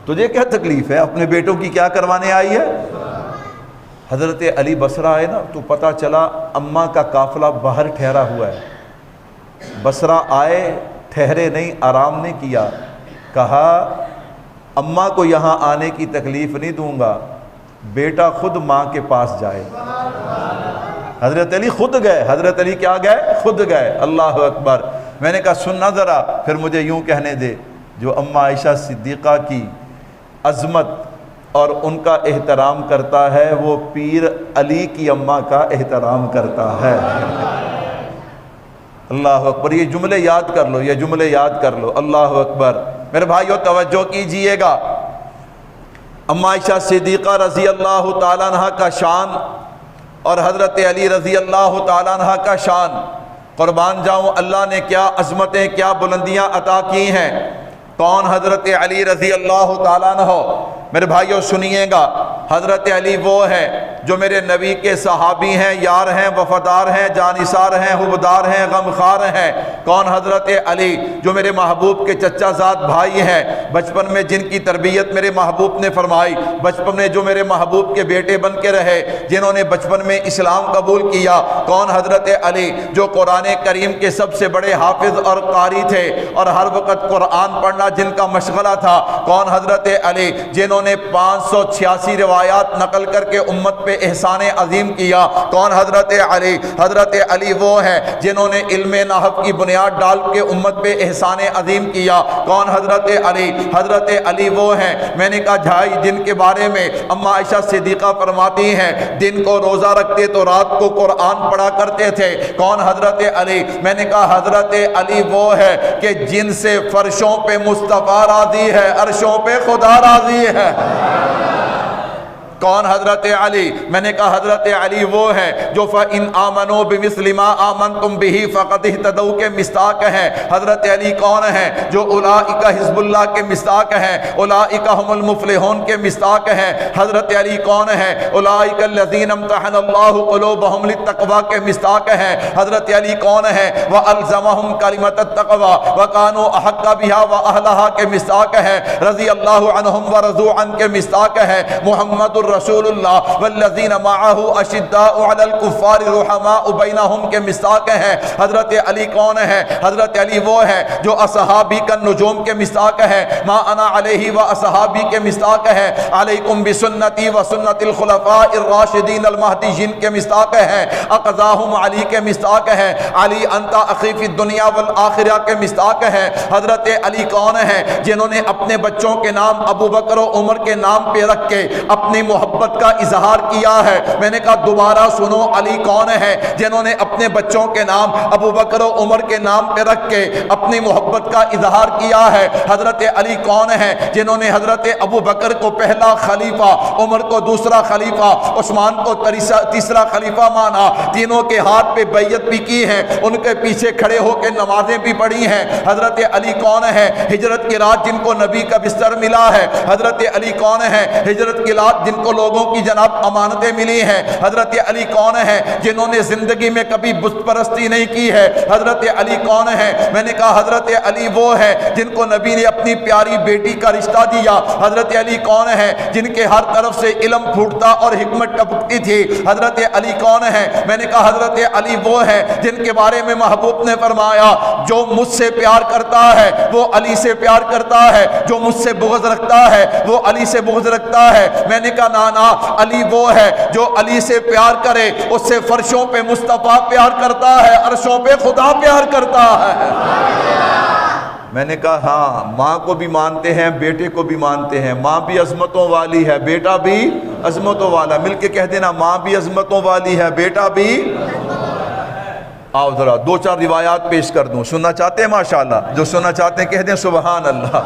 تجھے کیا تکلیف ہے؟ اپنے بیٹوں کی کیا کروانے آئی ہے؟ حضرت علی بصرہ آئے نا تو پتہ چلا اماں کا قافلہ باہر ٹھہرا ہوا ہے۔ بصرہ آئے، ٹھہرے نہیں، آرام نہیں کیا، کہا اماں کو یہاں آنے کی تکلیف نہیں دوں گا، بیٹا خود ماں کے پاس جائے۔ حضرت علی خود گئے، حضرت علی کیا گئے؟ خود گئے۔ اللہ اکبر۔ میں نے کہا سننا ذرا، پھر مجھے یوں کہنے دے، جو اماں عائشہ صدیقہ کی عظمت اور ان کا احترام کرتا ہے، وہ پیر علی کی اماں کا احترام کرتا ہے۔ اللہ اکبر۔ یہ جملے یاد کر لو، یہ جملے یاد کر لو۔ اللہ اکبر۔ میرے بھائیو توجہ کیجئے گا، اماں عائشہ صدیقہ رضی اللہ تعالیٰ عنہ کا شان اور حضرت علی رضی اللہ تعالیٰ عنہ کا شان، قربان جاؤں اللہ نے کیا عظمتیں، کیا بلندیاں عطا کی ہیں۔ کون؟ حضرت علی رضی اللہ تعالیٰ عنہ۔ میرے بھائیوں سنیے گا، حضرت علی وہ ہیں جو میرے نبی کے صحابی ہیں، یار ہیں، وفادار ہیں، جانثار ہیں، حبدار ہیں، غمخوار ہیں۔ کون؟ حضرت علی، جو میرے محبوب کے چچا زاد بھائی ہیں، بچپن میں جن کی تربیت میرے محبوب نے فرمائی، بچپن میں جو میرے محبوب کے بیٹے بن کے رہے، جنہوں نے بچپن میں اسلام قبول کیا۔ کون؟ حضرت علی، جو قرآن کریم کے سب سے بڑے حافظ اور قاری تھے اور ہر وقت قرآن پڑھنا جن کا مشغلہ تھا۔ کون؟ حضرت علی، جنہوں نے 586 روایات نقل کر کے امت پہ احسان عظیم کیا۔ کون؟ حضرت علی۔ حضرت علی وہ ہیں جنہوں نے علم نحو کی بنیاد ڈال کے امت پہ احسان عظیم کیا۔ کون؟ حضرت علی۔ حضرت علی وہ ہیں، میں نے کہا جھائی، جن کے بارے میں اما عائشہ صدیقہ فرماتی ہیں دن کو روزہ رکھتے تو رات کو قرآن پڑھا کرتے تھے۔ کون؟ حضرت علی۔ میں نے کہا حضرت علی وہ ہے کہ جن سے فرشوں پہ مصطفیٰ راضی ہے، عرشوں پہ خدا راضی ہے۔ کون؟ حضرت علی۔ میں نے کہا حضرت علی وہ ہے جو فَإِنْ آمَنُوا بِمِثْلِ مَا آمَنْتُمْ بِهِ فَقَدْ اهْتَدَوْا کے مصداق ہیں۔ حضرت علی کون ہیں؟ جو اولئک حزب اللہ کے مصداق ہیں، اولئک هم المفلحون کے مصداق ہیں۔ حضرت علی کون ہیں؟ اولئک الذین امتحن اللہ قلوبهم للتقوی کے مصداق ہیں۔ حضرت علی کون ہیں؟ وَأَلْزَمَهُمْ كَلِمَةَ التَّقْوَى وَكَانُوا أَحَقَّ بِهَا وَأَهْلَهَا کے مصداق ہیں۔ رضی اللہ عنہم ورضوا عنہ کے مصداق ہیں۔ محمد رسول اللہ والذین معہ اشداء علی الکفار رحماء بینہم کے مصداق ہیں۔ حضرت علی کون ہیں؟ حضرت علی وہ ہیں جو اصحابی کا نجوم کے مصداق ہیں۔ ما انا علیہ و اصحابی کے مصداق ہیں۔ علیکم بسنتی و سنت الخلفاء الراشدین المہدیین کے مصداق ہیں۔ اقضاہم علی کے مصداق ہیں۔ علی انت اخی فی الدنیا والآخرہ کے مصداق ہیں۔ حضرت علی کون ہیں؟ جنہوں نے اپنے بچوں کے نام ابو بکر و عمر کے نام پہ رکھ کے اپنی محبت کا اظہار کیا ہے۔ میں نے کہا دوبارہ سنو، علی کون ہیں؟ جنہوں نے اپنے بچوں کے نام ابو بکر و عمر کے نام پہ رکھ کے اپنی محبت کا اظہار کیا ہے۔ حضرت علی کون ہیں؟ جنہوں نے حضرت ابو بکر کو پہلا خلیفہ، عمر کو دوسرا خلیفہ، عثمان کو تیسرا خلیفہ مانا، تینوں کے ہاتھ پہ بیعت بھی کی ہے، ان کے پیچھے کھڑے ہو کے نمازیں بھی پڑھی ہیں۔ حضرت علی کون ہیں؟ ہجرت کی رات جن کو نبی کا بستر ملا ہے۔ حضرت علی کون ہیں؟ ہجرت کی رات جن کو لوگوں کی جناب امانتیں ملی ہیں۔ حضرت علی کون ہیں؟ جنہوں نے زندگی میں کبھی بت پرستی نہیں کی ہے۔ حضرت علی کون ہیں؟ میں نے کہا حضرت علی وہ ہیں جن کو نبی نے اپنی پیاری بیٹی کا رشتہ دیا۔ حضرت علی کون ہیں؟ جن کے ہر طرف سے علم پھوٹتا اور حکمت ٹپکتی تھی۔ حضرت علی کون ہیں؟ میں نے کہا حضرت علی وہ ہیں جن کے بارے میں محبوب نے فرمایا جو مجھ سے پیار کرتا ہے وہ علی سے پیار کرتا ہے، جو مجھ سے بغض رکھتا ہے وہ علی سے بغض رکھتا ہے۔ میں نے کہا نانا، علی وہ ہے جو علی سے پیار کرے اس سے فرشوں پہ مصطفیٰ پیار کرتا ہے، عرشوں پہ خدا پیار کرتا ہے۔ میں نے کہا ہاں، ماں کو بھی مانتے ہیں، بیٹے کو بھی مانتے ہیں، ماں بھی عظمتوں والی ہے، بیٹا بھی عظمتوں والا، مل کے کہہ دینا ماں بھی عظمتوں والی ہے، بیٹا بھی۔ آؤ ذرا دو چار روایات پیش کر دوں، سننا چاہتے ہیں؟ ماشاءاللہ، جو سننا چاہتے ہیں کہہ دیں سبحان اللہ۔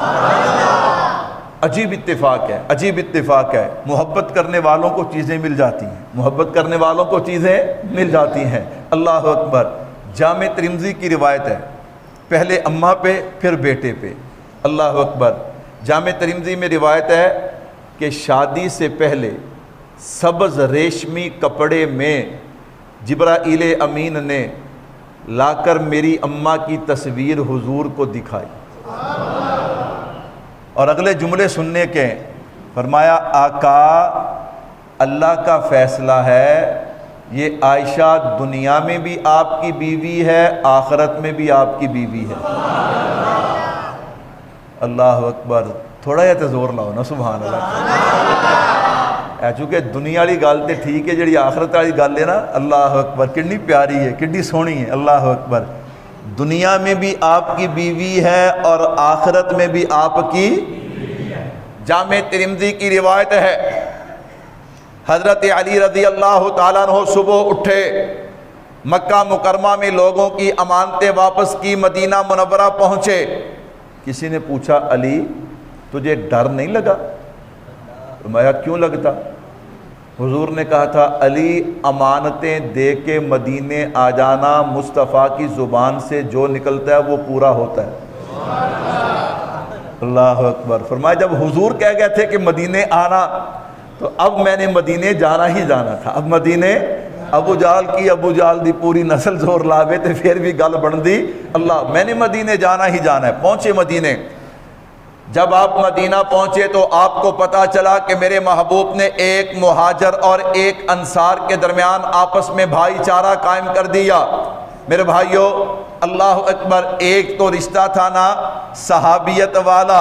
عجیب اتفاق ہے، عجیب اتفاق ہے، محبت کرنے والوں کو چیزیں مل جاتی ہیں، محبت کرنے والوں کو چیزیں مل جاتی ہیں۔ اللہ اکبر۔ جامع ترمذی کی روایت ہے، پہلے اماں پہ پھر بیٹے پہ۔ اللہ اکبر۔ جامع ترمذی میں روایت ہے کہ شادی سے پہلے سبز ریشمی کپڑے میں جبرائیل امین نے لا کر میری اماں کی تصویر حضور کو دکھائی، اور اگلے جملے سننے کے فرمایا آقا اللہ کا فیصلہ ہے، یہ عائشہ دنیا میں بھی آپ کی بیوی ہے، آخرت میں بھی آپ کی بیوی ہے۔ اللہ اکبر۔ تھوڑا یہ زور لاؤ نا سبحان اللہ۔ چونکہ دنیا والی گل تے ٹھیک ہے، جڑی آخرت والی گل ہے نا، اللہ اکبر، کتنی پیاری ہے، کتنی سونی ہے۔ اللہ اکبر۔ دنیا میں بھی آپ کی بیوی ہے اور آخرت میں بھی آپ کی۔ جامع ترمذی کی روایت ہے حضرت علی رضی اللہ تعالیٰ عنہ صبح اٹھے، مکہ مکرمہ میں لوگوں کی امانتیں واپس کی، مدینہ منورہ پہنچے۔ کسی نے پوچھا علی تجھے ڈر نہیں لگا؟ فرمایا کیوں لگتا؟ حضور نے کہا تھا علی امانتیں دے کے مدینے آ جانا، مصطفیٰ کی زبان سے جو نکلتا ہے وہ پورا ہوتا ہے۔ اللہ اکبر۔ فرمایا جب حضور کہہ گئے تھے کہ مدینے آنا تو اب میں نے مدینے جانا ہی جانا تھا. اب مدینے ابو جال دی پوری نسل زور لاوے تے پھر بھی گل بن دی اللہ میں نے مدینے جانا ہی جانا ہے. پہنچے مدینے. جب آپ مدینہ پہنچے تو آپ کو پتا چلا کہ میرے محبوب نے ایک مہاجر اور ایک انصار کے درمیان آپس میں بھائی چارہ قائم کر دیا. میرے بھائیوں اللہ اکبر, ایک تو رشتہ تھا نا صحابیت والا,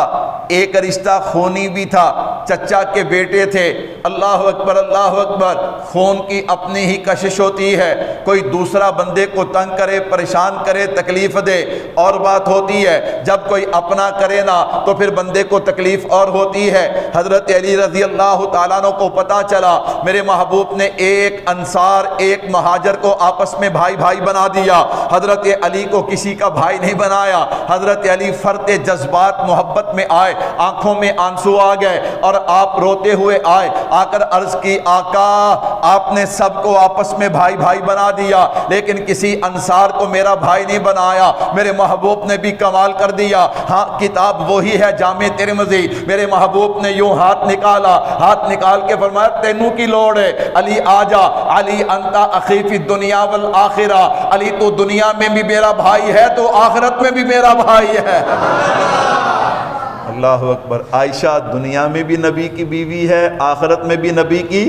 ایک رشتہ خونی بھی تھا, چچا کے بیٹے تھے. اللہ اکبر اللہ اکبر. خون کی اپنی ہی کشش ہوتی ہے, کوئی دوسرا بندے کو تنگ کرے, پریشان کرے, تکلیف دے اور بات ہوتی ہے, جب کوئی اپنا کرے نا تو پھر بندے کو تکلیف اور ہوتی ہے. حضرت علی رضی اللہ تعالیٰ عنہ کو پتا چلا میرے محبوب نے ایک انصار ایک مہاجر کو آپس میں بھائی بھائی بنا دیا. حضرت علی کو کسی کا بھائی نہیں بنایا. حضرت علی فرط جذبات محبت میں آئے, آنکھوں میں آنسو آ گئے اور آپ روتے ہوئے آئے, آ کر عرض کی آقا آپ نے سب کو آپس میں بھائی بھائی بنا دیا لیکن کسی انصار کو میرا بھائی نہیں بنایا. میرے محبوب نے بھی کمال کر دیا. ہاں کتاب وہی ہے جامع ترمذی. میرے محبوب نے یوں ہاتھ نکالا, ہاتھ نکال کے فرمایا تینوں کی لوڑ ہے علی آجا, علی انتا اخی فی الدنیا والآخرہ. علی تو دنیا میں بھی میرا بھائی ہے تو آخرت میں بھی میرا بھائی ہے. اللہ اکبر. عائشہ دنیا میں بھی نبی کی بیوی ہے, آخرت میں بھی نبی کی.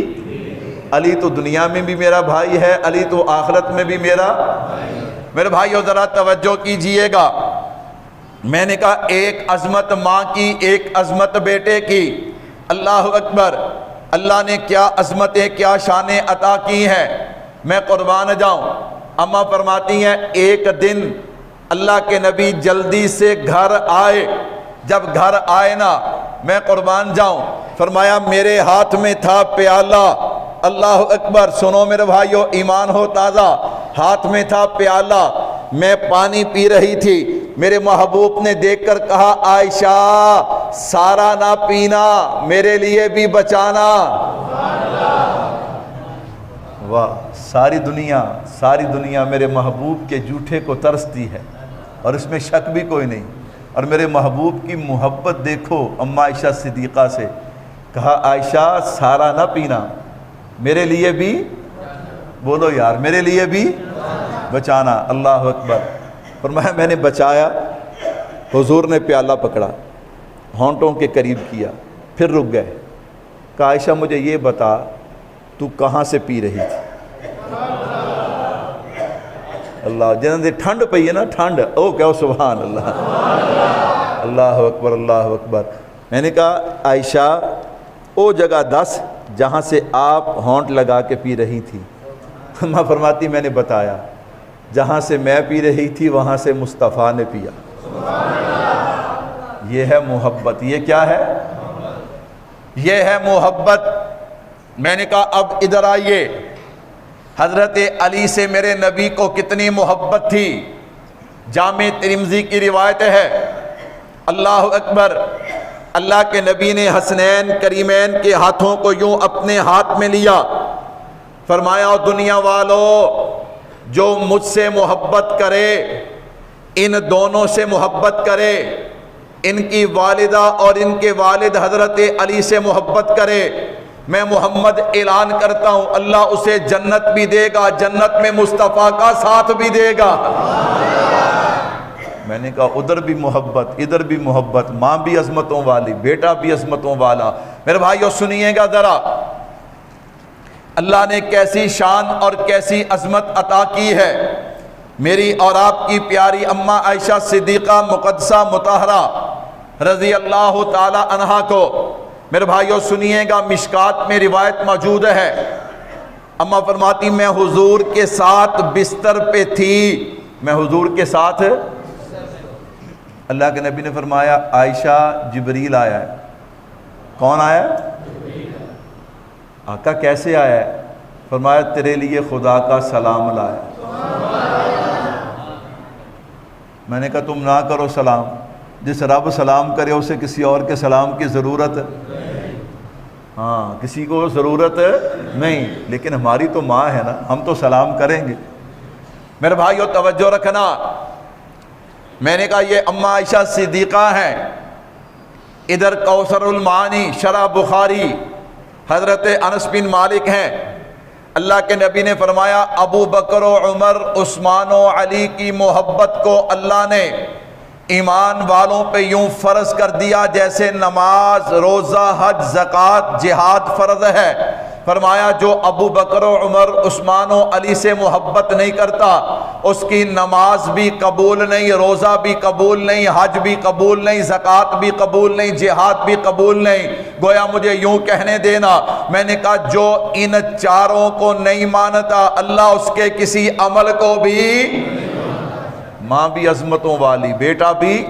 علی تو دنیا میں بھی میرا بھائی ہے, علی تو آخرت میں بھی میرا. میرے بھائیو ذرا توجہ کیجئے گا. میں نے کہا ایک عظمت ماں کی, ایک عظمت بیٹے کی. اللہ اکبر. اللہ نے کیا عظمتیں کیا شانیں عطا کی ہیں, میں قربان جاؤں. اماں فرماتی ہیں ایک دن اللہ کے نبی جلدی سے گھر آئے. جب گھر آئے نا میں قربان جاؤں, فرمایا میرے ہاتھ میں تھا پیالہ. اللہ اکبر. سنو میرے بھائیو ایمان ہو تازہ. ہاتھ میں تھا پیالہ, میں پانی پی رہی تھی. میرے محبوب نے دیکھ کر کہا عائشہ سارا نہ پینا, میرے لیے بھی بچانا. واہ. ساری دنیا میرے محبوب کے جھوٹے کو ترستی ہے اور اس میں شک بھی کوئی نہیں. اور میرے محبوب کی محبت دیکھو اماں عائشہ صدیقہ سے. کہا عائشہ سارا نہ پینا, میرے لیے بھی, بولو یار, میرے لیے بھی بچانا. اللہ اکبر. فرمایا میں نے بچایا. حضور نے پیالہ پکڑا, ہونٹوں کے قریب کیا, پھر رک گئے. کہا عائشہ مجھے یہ بتا تو کہاں سے پی رہی تھی. اللہ جنہوں نے ٹھنڈ پئی ہے نا, ٹھنڈ, او کہو سبحان اللہ. اللہ اکبر اللہ اکبر. میں نے کہا عائشہ او جگہ دس جہاں سے آپ ہونٹ لگا کے پی رہی تھی. ماں فرماتی میں نے بتایا جہاں سے میں پی رہی تھی وہاں سے مصطفیٰ نے پیا. یہ ہے محبت. یہ کیا ہے؟ یہ ہے محبت. میں نے کہا اب ادھر آئیے. حضرت علی سے میرے نبی کو کتنی محبت تھی. جامع ترمذی کی روایت ہے. اللہ اکبر. اللہ کے نبی نے حسنین کریمین کے ہاتھوں کو یوں اپنے ہاتھ میں لیا. فرمایا دنیا والو جو مجھ سے محبت کرے ان دونوں سے محبت کرے. ان کی والدہ اور ان کے والد حضرت علی سے محبت کرے. میں محمد اعلان کرتا ہوں اللہ اسے جنت بھی دے گا, جنت میں مصطفیٰ کا ساتھ بھی دے گا. میں نے کہا ادھر بھی محبت ادھر بھی محبت, ماں بھی عظمتوں والی, بیٹا بھی عظمتوں والا. میرے بھائیو سنیے گا ذرا, اللہ نے کیسی شان اور کیسی عظمت عطا کی ہے میری اور آپ کی پیاری اماں عائشہ صدیقہ مقدسہ مطہرہ رضی اللہ تعالی عنہا کو. میرے بھائیو سنیے گا, مشکات میں روایت موجود ہے. اماں فرماتی میں حضور کے ساتھ بستر پہ تھی, میں حضور کے ساتھ. اللہ کے نبی نے فرمایا عائشہ جبریل آیا ہے. کون آیا؟ آقا کیسے آیا ہے؟ فرمایا تیرے لیے خدا کا سلام لایا. میں نے کہا تم نہ کرو سلام, جس رب سلام کرے اسے کسی اور کے سلام کی ضرورت. ہاں کسی کو ضرورت نہیں, لیکن ہماری تو ماں ہے نا, ہم تو سلام کریں گے. میرے بھائیو توجہ رکھنا. میں نے کہا یہ اماں عائشہ صدیقہ ہیں. ادھر کوثر المعانی شرح بخاری حضرت انس بن مالک ہیں، اللہ کے نبی نے فرمایا ابو بکر و عمر عثمان و علی کی محبت کو اللہ نے ایمان والوں پہ یوں فرض کر دیا جیسے نماز، روزہ، حج، زکوٰۃ، جہاد فرض ہے۔ فرمایا جو ابو بکر و عمر عثمان و علی سے محبت نہیں کرتا اس کی نماز بھی قبول نہیں، روزہ بھی قبول نہیں، حج بھی قبول نہیں، زکوٰۃ بھی قبول نہیں، جہاد بھی قبول نہیں۔ گویا مجھے یوں کہنے دینا، میں نے کہا جو ان چاروں کو نہیں مانتا اللہ اس کے کسی عمل کو بھی، ماں بھی عظمتوں والی، بیٹا بھی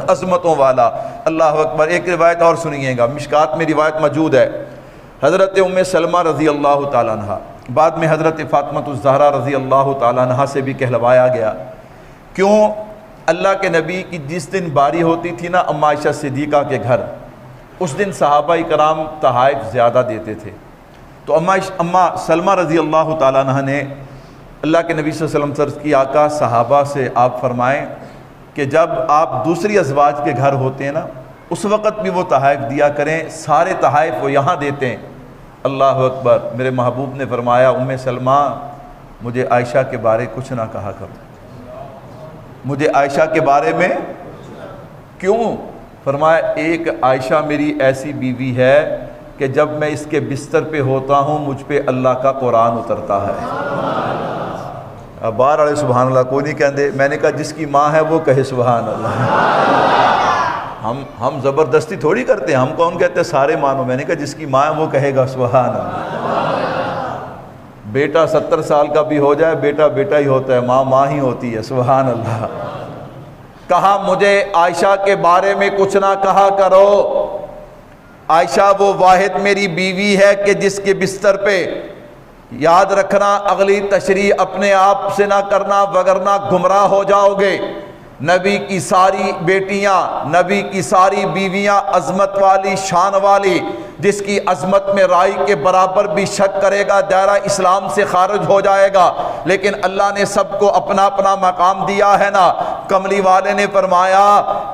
عظمتوں والا۔ اللہ اکبر۔ ایک روایت اور سنیے گا، مشکات میں روایت موجود ہے، حضرت ام سلمہ رضی اللہ تعالیٰ عنہ، بعد میں حضرت فاطمہ الزہرا رضی اللہ تعالیٰ عنہ سے بھی کہلوایا گیا، کیوں اللہ کے نبی کی جس دن باری ہوتی تھی نا اما عائشہ صدیقہ کے گھر، اس دن صحابہ کرام تحائف زیادہ دیتے تھے، تو اما سلمہ رضی اللہ تعالیٰ عنہ نے اللہ کے نبی صلی اللہ علیہ وسلم سے عرض کی آقا صحابہ سے آپ فرمائیں کہ جب آپ دوسری ازواج کے گھر ہوتے ہیں نا اس وقت بھی وہ تحائف دیا کریں، سارے تحائف وہ یہاں دیتے ہیں۔ اللہ اکبر۔ میرے محبوب نے فرمایا ام سلمہ مجھے عائشہ کے بارے کچھ نہ کہا کرو، مجھے عائشہ کے بارے میں کیوں؟ فرمایا ایک عائشہ میری ایسی بیوی ہے کہ جب میں اس کے بستر پہ ہوتا ہوں مجھ پہ اللہ کا قرآن اترتا ہے۔ اب باہر والے سبحان اللہ کوئی نہیں کہندے، میں نے کہا جس کی ماں ہے وہ کہے سبحان اللہ۔ ہم زبردستی تھوڑی کرتے ہیں، ہم کون کہتے ہیں سارے مانو، میں نے کہا جس کی ماں ہے وہ کہے گا سبحان اللہ۔ بیٹا 70 سال کا بھی ہو جائے بیٹا بیٹا ہی ہوتا ہے، ماں ماں ہی ہوتی ہے، سبحان اللہ۔ کہا مجھے عائشہ کے بارے میں کچھ نہ کہا کرو، عائشہ وہ واحد میری بیوی ہے کہ جس کے بستر پہ، یاد رکھنا اگلی تشریح اپنے آپ سے نہ کرنا وگرنہ گمراہ ہو جاؤ گے۔ نبی کی ساری بیٹیاں، نبی کی ساری بیویاں عظمت والی، شان والی، جس کی عظمت میں رائی کے برابر بھی شک کرے گا دائرہ اسلام سے خارج ہو جائے گا، لیکن اللہ نے سب کو اپنا اپنا مقام دیا ہے نا۔ کملی والے نے فرمایا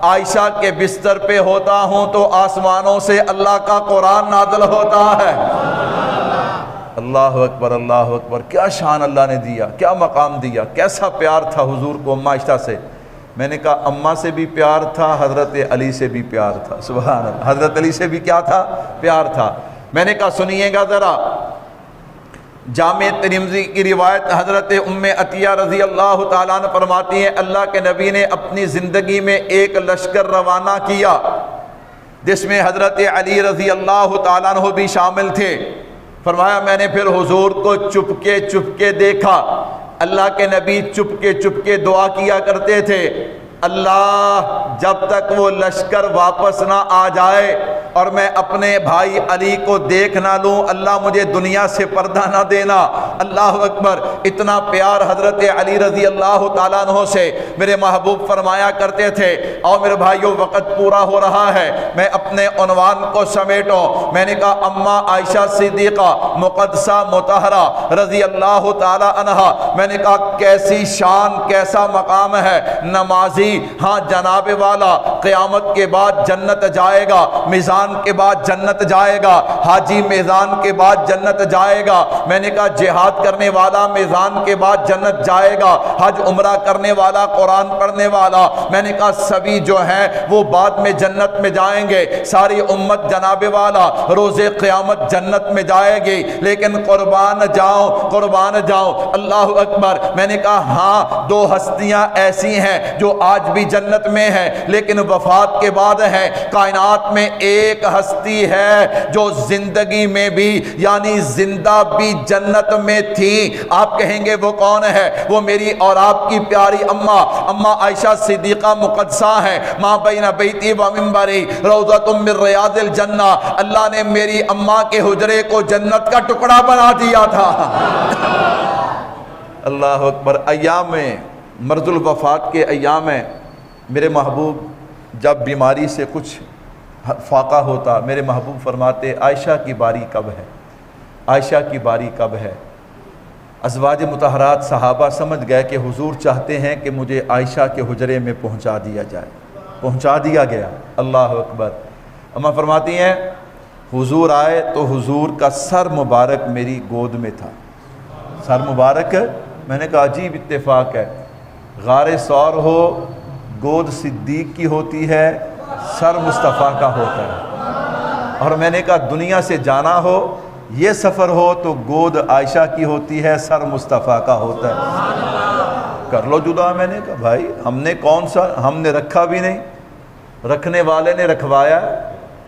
عائشہ کے بستر پہ ہوتا ہوں تو آسمانوں سے اللہ کا قرآن نازل ہوتا ہے۔ اللہ اکبر، اللہ اکبر۔ کیا شان اللہ نے دیا، کیا مقام دیا، کیسا پیار تھا حضور کو اماں عائشہ سے۔ میں نے کہا اماں سے بھی پیار تھا، حضرت علی سے بھی پیار تھا، سبحان اللہ۔ حضرت علی سے بھی کیا تھا؟ پیار تھا۔ میں نے کہا سنیے گا ذرا، جامع ترمذی کی روایت حضرت ام عطیہ رضی اللہ تعالیٰ عنہ فرماتی ہیں اللہ کے نبی نے اپنی زندگی میں ایک لشکر روانہ کیا جس میں حضرت علی رضی اللہ تعالیٰ عنہ بھی شامل تھے۔ فرمایا میں نے پھر حضور کو چپکے دیکھا، اللہ کے نبی چپکے دعا کیا کرتے تھے، اللہ جب تک وہ لشکر واپس نہ آ جائے اور میں اپنے بھائی علی کو دیکھ نہ لوں، اللہ مجھے دنیا سے پردہ نہ دینا۔ اللہ اکبر۔ اتنا پیار حضرت علی رضی اللہ تعالیٰ عنہ سے میرے محبوب فرمایا کرتے تھے۔ اور میرے بھائیوں وقت پورا ہو رہا ہے، میں اپنے عنوان کو سمیٹوں۔ میں نے کہا اماں عائشہ صدیقہ مقدسہ مطہرہ رضی اللہ تعالیٰ عنہ، میں نے کہا کیسی شان، کیسا مقام ہے۔ نمازی ہاں جناب والا، قیامت کے بعد جنت جائے گا، میزان کے بعد جنت جائے گا، حاجی میزان کے بعد جنت جائے گا۔ میں نے کہا جہاد کرنے والا میزان کے بعد جنت جائے گا، حج عمرہ کرنے والا، قرآن پڑھنے والا، میں نے کہا سبھی جو ہیں وہ بعد میں جنت میں جائیں گے، ساری امت جناب والا روز قیامت جنت میں جائے گی، لیکن قربان جاؤ اللہ اکبر۔ میں نے کہا ہاں دو ہستیاں ایسی ہیں جو آج بھی جنت میں ہے لیکن وفات کے بعد ہے۔ کائنات میں ایک ہستی ہے جو زندگی میں بھی یعنی زندہ بھی جنت میں تھی، آپ کہیں گے وہ کون ہے؟ وہ میری اور آپ کی پیاری اماں عائشہ صدیقہ مقدسہ ہے۔ ماں بین بیتی و منبری روضۃ من ریاض الجنہ، اللہ نے میری اماں کے حجرے کو جنت کا ٹکڑا بنا دیا تھا۔ اللہ اکبر۔ ایام میں مرض الوفات کے ایام میں میرے محبوب جب بیماری سے کچھ فاقہ ہوتا، میرے محبوب فرماتے عائشہ کی باری کب ہے، عائشہ کی باری کب ہے۔ ازواج مطہرات صحابہ سمجھ گئے کہ حضور چاہتے ہیں کہ مجھے عائشہ کے حجرے میں پہنچا دیا جائے، پہنچا دیا گیا۔ اللہ اکبر۔ اماں فرماتی ہیں حضور آئے تو حضور کا سر مبارک میری گود میں تھا. سر مبارک. میں نے کہا عجیب اتفاق ہے، غار ثور ہو گود صدیق کی ہوتی ہے، سر مصطفیٰ کا ہوتا ہے. اور میں نے کہا دنیا سے جانا ہو، یہ سفر ہو تو گود عائشہ کی ہوتی ہے، سر مصطفیٰ کا ہوتا ہے. کر لو جدا. میں نے کہا بھائی ہم نے کون سا، ہم نے رکھا بھی نہیں، رکھنے والے نے رکھوایا،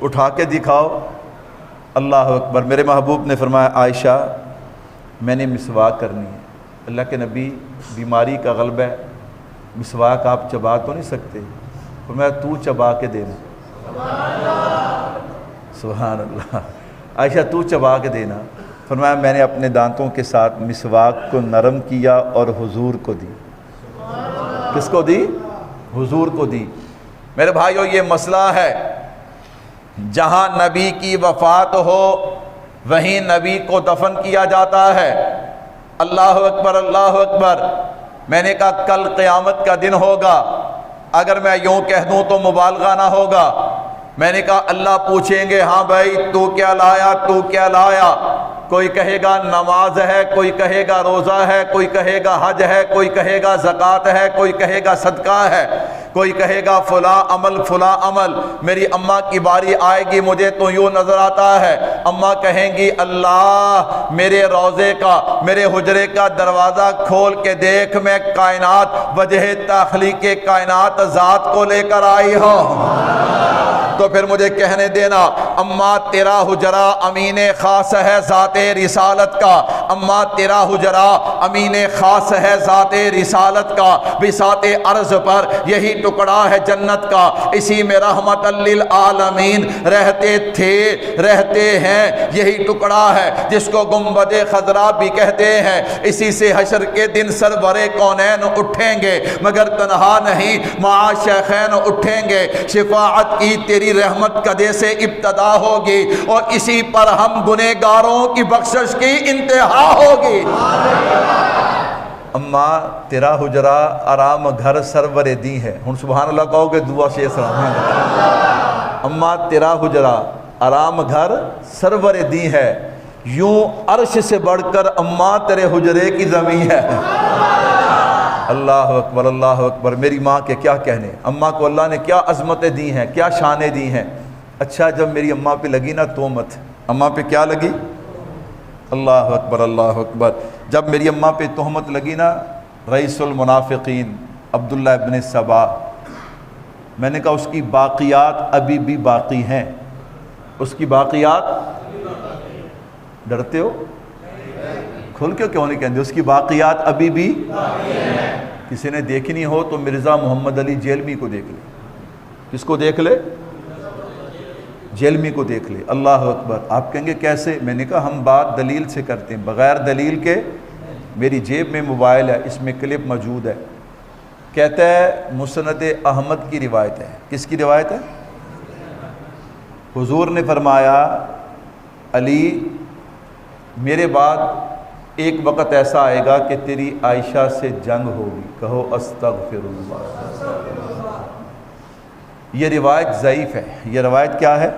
اٹھا کے دکھاؤ. اللہ اکبر. میرے محبوب نے فرمایا عائشہ میں نے مسواک کرنی ہے. اللہ کے نبی بیماری کا غلبہ ہے، مسواک آپ چبا تو نہیں سکتے. فرمایا تو چبا کے دینا. سبحان اللہ. عائشہ تو چبا کے دینا. فرمایا میں نے اپنے دانتوں کے ساتھ مسواک کو نرم کیا اور حضور کو دی. کس کو دی؟ حضور کو دی. میرے بھائیو یہ مسئلہ ہے، جہاں نبی کی وفات ہو وہیں نبی کو دفن کیا جاتا ہے. اللہ اکبر اللہ اکبر. میں نے کہا کل قیامت کا دن ہوگا، اگر میں یوں کہہ دوں تو مبالغہ نہ ہوگا. میں نے کہا اللہ پوچھیں گے ہاں بھائی تو کیا لایا، تو کیا لایا. کوئی کہے گا نماز ہے، کوئی کہے گا روزہ ہے، کوئی کہے گا حج ہے، کوئی کہے گا زکوٰۃ ہے، کوئی کہے گا صدقہ ہے، کوئی کہے گا فلاں عمل فلاں عمل. میری اماں کی باری آئے گی، مجھے تو یوں نظر آتا ہے اماں کہیں گی اللہ میرے روضے کا، میرے حجرے کا دروازہ کھول کے دیکھ، میں کائنات وجہ تخلیق کائنات ذات کو لے کر آئی ہوں. تو پھر مجھے کہنے دینا اماں تیرا حجرہ امین خاص ہے ذات رسالت کا، اماں تیرا حجرہ امین خاص ہے ذات رسالت کا. بساط عرض پر یہی ٹکڑا ہے جنت کا، اسی میں رحمت للعالمین رہتے تھے رہتے ہیں. یہی ٹکڑا ہے جس کو گنبد خضرا بھی کہتے ہیں. اسی سے حشر کے دن سرور کونین اٹھیں گے، مگر تنہا نہیں مع شیخین اٹھیں گے. شفاعت کی تیری رحمت کدے سے ابتدا ہوگی اور اسی پر ہم گنہگاروں کی بخشش کی انتہا ہوگی. اماں تیرا حجرہ آرام گھر سرور دی ہے. ہن سبحان اللہ کہو گے دعا سے سلام. اماں تیرا حجرہ آرام گھر سرور دی ہے، یوں عرش سے بڑھ کر اماں تیرے حجرے کی زمین ہے. اللہ اکبر اللہ اکبر. میری ماں کے کیا کہنے، اماں کو اللہ نے کیا عظمتیں دی ہیں، کیا شانیں دی ہیں. اچھا جب میری اماں پہ لگی نا تہمت، اماں پہ کیا لگی؟ اللہ اکبر اللہ اکبر. جب میری اماں پہ تہمت لگی نا، رئیس المنافقین عبداللہ ابن سبا، میں نے کہا اس کی باقیات ابھی بھی باقی ہیں. اس کی باقیات، ڈرتے ہو؟ کھل کے کیوں نہیں کہتے؟ اس کی باقیات ابھی بھی کسی نے دیکھنی ہو تو مرزا محمد علی جیلمی کو دیکھ لے. کس کو دیکھ لے؟ جیلمی کو دیکھ لے. اللہ اکبر. آپ کہیں گے کیسے؟ میں نے کہا ہم بات دلیل سے کرتے ہیں، بغیر دلیل کے. میری جیب میں موبائل ہے، اس میں کلپ موجود ہے. کہتا ہے مسند احمد کی روایت ہے. کس کی روایت ہے؟ حضور نے فرمایا علی میرے بعد ایک وقت ایسا آئے گا کہ تیری عائشہ سے جنگ ہوگی. کہو استغفر اللہ. یہ روایت ضعیف ہے. یہ روایت کیا ہے؟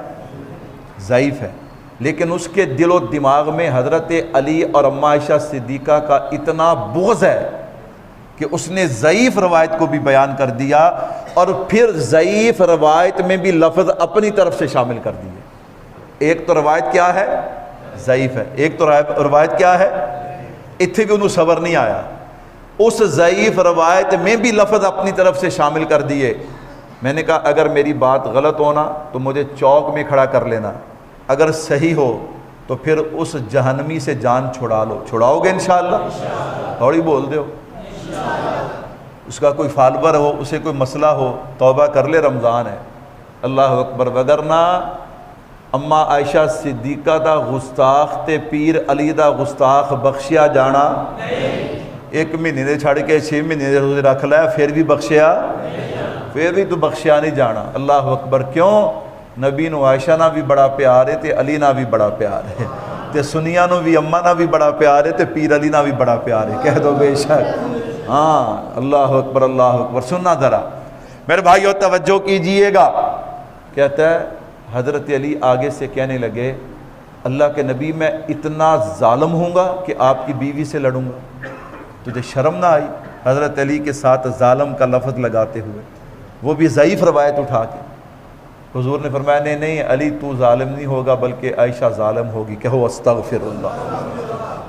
ضعیف ہے. لیکن اس کے دل و دماغ میں حضرت علی اور اماں عائشہ صدیقہ کا اتنا بغض ہے کہ اس نے ضعیف روایت کو بھی بیان کر دیا اور پھر ضعیف روایت میں بھی لفظ اپنی طرف سے شامل کر دیے. ایک تو روایت کیا ہے؟ ضعیف ہے. ایک تو روایت کیا ہے؟ اتنے بھی انہوں صبر نہیں آیا، اس ضعیف روایت میں بھی لفظ اپنی طرف سے شامل کر دیے. میں نے کہا اگر میری بات غلط ہونا تو مجھے چوک میں کھڑا کر لینا، اگر صحیح ہو تو پھر اس جہنمی سے جان چھڑا لو. چھڑاؤ گے انشاءاللہ؟ تھوڑی بول دے ہو. اس کا کوئی فالور ہو، اسے کوئی مسئلہ ہو، توبہ کر لے، رمضان ہے. اللہ اکبر. وگرنہ اماں عائشہ صدیقہ دا گستاخ تے پیر علی دا گستاخ بخشیا جانا ایک مہینے دے چھڑ کے 6 مہینے دے روزے رکھ لیا پھر بھی بخشیا، پھر بھی تو بخشیا نہیں جانا. اللہ اکبر. کیوں؟ نبی نو عائشہ نہ بھی بڑا پیار ہے تے علی نہ بھی بڑا پیار ہے، تے سنیاں نو بھی اماں نہ بھی بڑا پیار ہے تے پیر علی نہ بھی بڑا پیار ہے. کہہ دو بے شک. ہاں اللہ اکبر اللہ اکبر. سننا ذرا میرے بھائیو توجہ کیجئے گا. کہتا ہے حضرت علی آگے سے کہنے لگے اللہ کے نبی میں اتنا ظالم ہوں گا کہ آپ کی بیوی سے لڑوں گا؟ تجھے شرم نہ آئی حضرت علی کے ساتھ ظالم کا لفظ لگاتے ہوئے، وہ بھی ضعیف روایت اٹھا کے؟ حضور نے فرمایا نہیں نہیں علی تو ظالم نہیں ہوگا بلکہ عائشہ ظالم ہوگی، کہو استغفر اللہ۔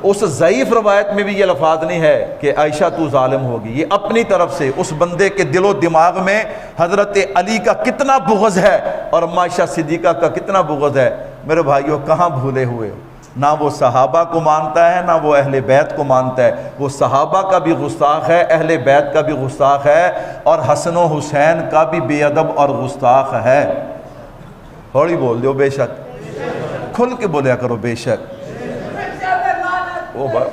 اس ضعیف روایت میں بھی یہ لفظ نہیں ہے کہ عائشہ تو ظالم ہوگی، یہ اپنی طرف سے اس بندے کے دل و دماغ میں حضرت علی کا کتنا بغض ہے اور عائشہ صدیقہ کا کتنا بغض ہے۔ میرے بھائیوں کہاں بھولے ہوئے ہو؟ نہ وہ صحابہ کو مانتا ہے نہ وہ اہل بیت کو مانتا ہے، وہ صحابہ کا بھی گستاخ ہے، اہل بیت کا بھی گستاخ ہے، اور حسن و حسین کا بھی بے ادب اور گستاخ ہے۔ تھوڑی بول دو بے شک، کھل کے بولیا کرو بے شک۔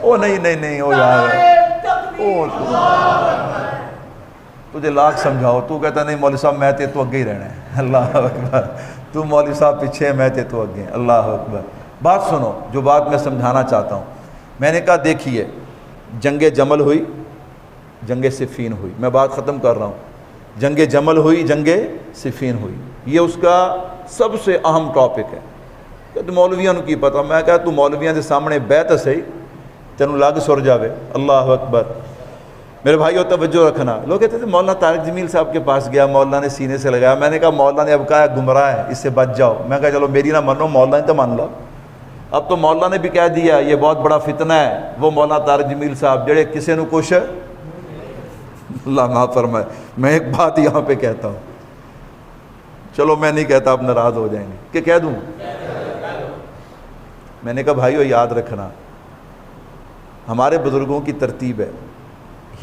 او نہیں او یار تجھے لاکھ سمجھاؤ، تو کہتا نہیں مولوی صاحب میں تے تو اگے ہی رہنا ہے، اللہ اکبر، تو مولوی صاحب پیچھے میں تے تو اگے، اللہ اکبر۔ بات سنو، جو بات میں سمجھانا چاہتا ہوں، میں نے کہا دیکھیے جنگ جمل ہوئی، جنگ صفین ہوئی، میں بات ختم کر رہا ہوں، جنگ جمل ہوئی، جنگ صفین ہوئی، یہ اس کا سب سے اہم ٹاپک ہے کہ تو مولویاں کی پتہ، میں کہا تو مولویاں دے سامنے بیعت صحیح تینوں لگ سر جاوے، اللہ اکبر۔ میرے بھائیو توجہ رکھنا، لوگ کہتے تھے مولانا طارق جمیل صاحب کے پاس گیا، مولانا نے سینے سے لگایا، میں نے کہا مولانا نے اب کہا گمراہ ہے اس سے بچ جاؤ، میں کہا چلو میری نہ منو، مولانا نے تو مان لو۔ اب تو مولانا نے بھی کہہ دیا یہ بہت بڑا فتنہ ہے، وہ مولانا طارق جمیل صاحب جڑے کسی نو کچھ اللہ معاف فرمائے۔ میں ایک بات یہاں پہ کہتا ہوں، چلو میں نہیں کہتا آپ ناراض ہو جائیں گے کہ کہہ دوں، میں نے کہا بھائیو یاد رکھنا ہمارے بزرگوں کی ترتیب ہے،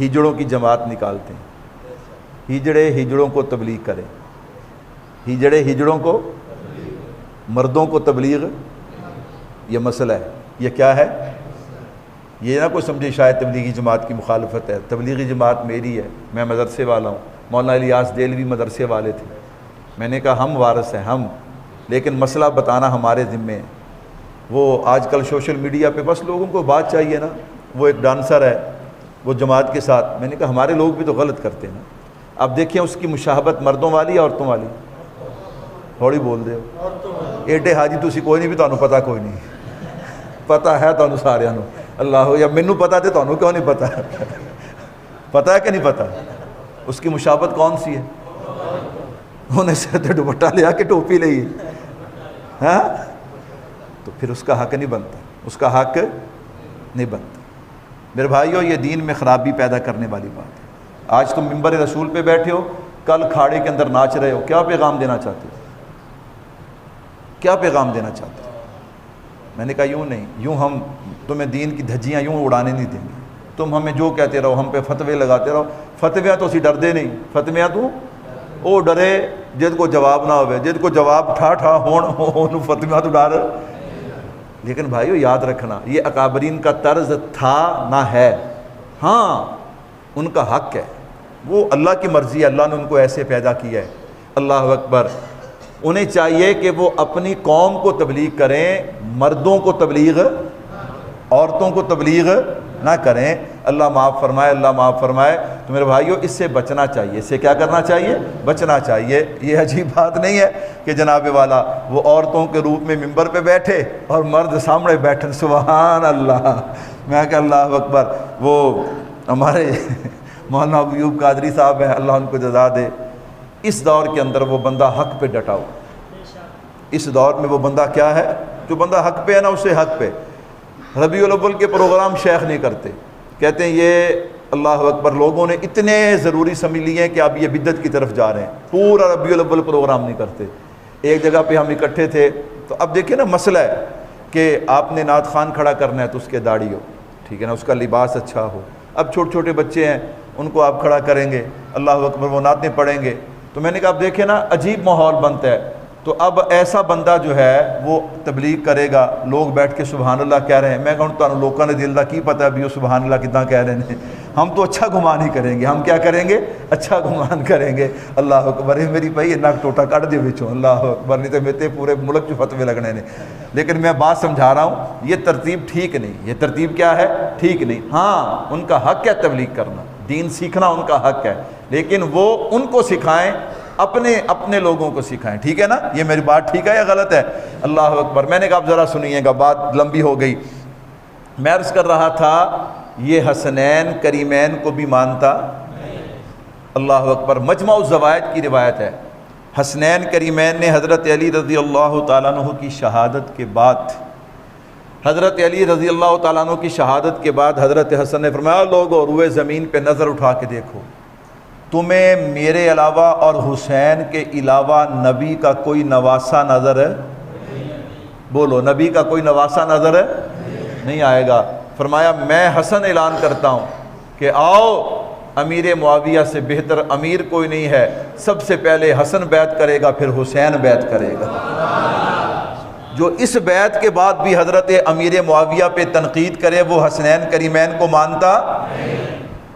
ہجڑوں کی جماعت نکالتے ہیں، ہجڑے ہجڑوں کو تبلیغ کریں، ہجڑے ہجڑوں کو، مردوں کو تبلیغ، یہ مسئلہ ہے، یہ کیا ہے؟ یہ نہ کوئی سمجھے شاید تبلیغی جماعت کی مخالفت ہے، تبلیغی جماعت میری ہے، میں مدرسے والا ہوں، مولانا الیاس دہلوی مدرسے والے تھے، میں نے کہا ہم وارث ہیں ہم، لیکن مسئلہ بتانا ہمارے ذمے ہے۔ وہ آج کل سوشل میڈیا پہ بس لوگوں کو بات چاہیے نا، وہ ایک ڈانسر ہے وہ جماعت کے ساتھ، میں نے کہا ہمارے لوگ بھی تو غلط کرتے ہیں نا، اب دیکھیں اس کی مشابہت مردوں والی یا عورتوں والی؟ تھوڑی بول دے ہو ایڈے حاجی تسی کوئی نہیں بھی تانوں پتہ کوئی نہیں، پتہ ہے تانوں سارے نو، اللہ یا مینوں پتہ تے تانوں کیوں نہیں پتہ؟ پتہ ہے کہ نہیں پتہ؟ اس کی مشابہت کون سی ہے؟ انہیں سر تے دوپٹہ لیا کہ ٹوپی لئی، ہاں تو پھر اس کا حق نہیں بنتا، اس کا حق نہیں بنتا۔ میرے بھائیو یہ دین میں خرابی پیدا کرنے والی بات ہے۔ آج تم منبر رسول پہ بیٹھے ہو، کل کھاڑے کے اندر ناچ رہے ہو، کیا پیغام دینا چاہتے ہو؟ کیا پیغام دینا چاہتے ہو؟ میں نے کہا یوں نہیں، یوں ہم تمہیں دین کی دھجیاں یوں اڑانے نہیں دیں گے، تم ہمیں جو کہتے رہو، ہم پہ فتوے لگاتے رہو، فتویاں تو اسی ڈر دے نہیں، فتویاں تو او ڈرے جد کو جواب نہ ہوئے، جد کو جواب ٹھا ہون فتویاں تو ڈر۔ لیکن بھائیو یاد رکھنا یہ اکابرین کا طرز تھا نہ ہے، ہاں ان کا حق ہے، وہ اللہ کی مرضی ہے، اللہ نے ان کو ایسے پیدا کیا ہے، اللہ اکبر۔ انہیں چاہیے کہ وہ اپنی قوم کو تبلیغ کریں، مردوں کو تبلیغ، عورتوں کو تبلیغ نہ کریں، اللہ معاف فرمائے، اللہ معاف فرمائے۔ تو میرے بھائیو اس سے بچنا چاہیے، اس سے کیا کرنا چاہیے؟ بچنا چاہیے۔ یہ عجیب بات نہیں ہے کہ جناب والا وہ عورتوں کے روپ میں منبر پہ بیٹھے اور مرد سامنے بیٹھے، سبحان اللہ، میں کہ اللہ اکبر۔ وہ ہمارے مولانا ایوب قادری صاحب ہیں، اللہ ان کو جزا دے، اس دور کے اندر وہ بندہ حق پہ ڈٹا ہو، اس دور میں وہ بندہ کیا ہے؟ جو بندہ حق پہ ہے نا اسے حق پہ۔ ربیع الاول کے پروگرام شیخ نہیں کرتے، کہتے ہیں یہ اللہ اکبر لوگوں نے اتنے ضروری سمجھ لیے ہیں کہ اب یہ بدعت کی طرف جا رہے ہیں، پورا ربیع الاول پروگرام نہیں کرتے۔ ایک جگہ پہ ہم اکٹھے تھے تو اب دیکھیں نا مسئلہ ہے کہ آپ نے نعت خوان کھڑا کرنا ہے تو اس کے داڑھی ہو، ٹھیک ہے نا، اس کا لباس اچھا ہو۔ اب چھوٹے چھوٹے بچے ہیں ان کو آپ کھڑا کریں گے، اللہ اکبر، وہ نعتیں پڑھیں گے، تو میں نے کہا اب دیکھیں نا عجیب ماحول بنتا ہے۔ تو اب ایسا بندہ جو ہے وہ تبلیغ کرے گا، لوگ بیٹھ کے سبحان اللہ کہہ رہے ہیں، میں کہوں تو لوگوں نے دل دا کی پتہ ہے بھی وہ سبحان اللہ کتنا کہہ رہے ہیں، ہم تو اچھا گمان ہی کریں گے، ہم کیا کریں گے؟ اچھا گمان کریں گے، اللہ اکبر۔ میری بھائی نک ٹوٹا کٹ دے بچوں، اللہ اکبر، نہیں تو میرے پورے ملک جو فتوے لگنے نے۔ لیکن میں بات سمجھا رہا ہوں یہ ترتیب ٹھیک نہیں، یہ ترتیب کیا ہے؟ ٹھیک نہیں۔ ہاں ان کا حق ہے تبلیغ کرنا، دین سیکھنا ان کا حق ہے، لیکن وہ ان کو سکھائیں اپنے لوگوں کو سکھائیں. ٹھیک ہے نا؟ یہ میری بات ٹھیک ہے یا غلط ہے؟ اللہ اکبر. میں نے کہا اب ذرا سنیے گا، بات لمبی ہو گئی. میں عرض کر رہا تھا یہ حسنین کریمین کو بھی مانتا. اللہ اکبر. مجمع الزوائد کی روایت ہے، حسنین کریمین نے حضرت علی رضی اللہ تعالیٰ عنہ کی شہادت کے بعد، حضرت علی رضی اللہ تعالیٰ عنہ کی شہادت کے بعد حضرت حسن نے فرمایا لوگو روئے زمین پہ نظر اٹھا کے دیکھو، تمہیں میرے علاوہ اور حسین کے علاوہ نبی کا کوئی نواسہ نظر ہے؟ بولو، نبی کا کوئی نواسہ نظر ہے؟ نہیں آئے گا. فرمایا میں حسن اعلان کرتا ہوں کہ آؤ، امیر معاویہ سے بہتر امیر کوئی نہیں ہے، سب سے پہلے حسن بیعت کرے گا پھر حسین بیعت کرے گا. جو اس بیعت کے بعد بھی حضرت امیر معاویہ پہ تنقید کرے وہ حسنین کریمین کو مانتا.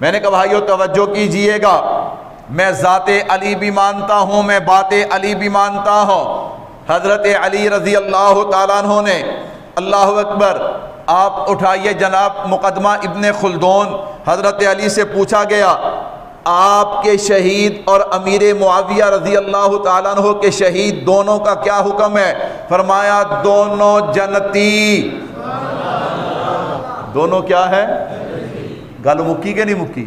میں نے کہا بھائیو توجہ کیجئے گا، میں ذات علی بھی مانتا ہوں، میں بات علی بھی مانتا ہوں. حضرت علی رضی اللہ تعالیٰ عنہ نے، اللہ اکبر، آپ اٹھائیے جناب مقدمہ ابن خلدون. حضرت علی سے پوچھا گیا آپ کے شہید اور امیر معاویہ رضی اللہ تعالیٰ عنہ کے شہید دونوں کا کیا حکم ہے؟ فرمایا دونوں جنتی. دونوں کیا ہے؟ گل مکی کہ نہیں مکی؟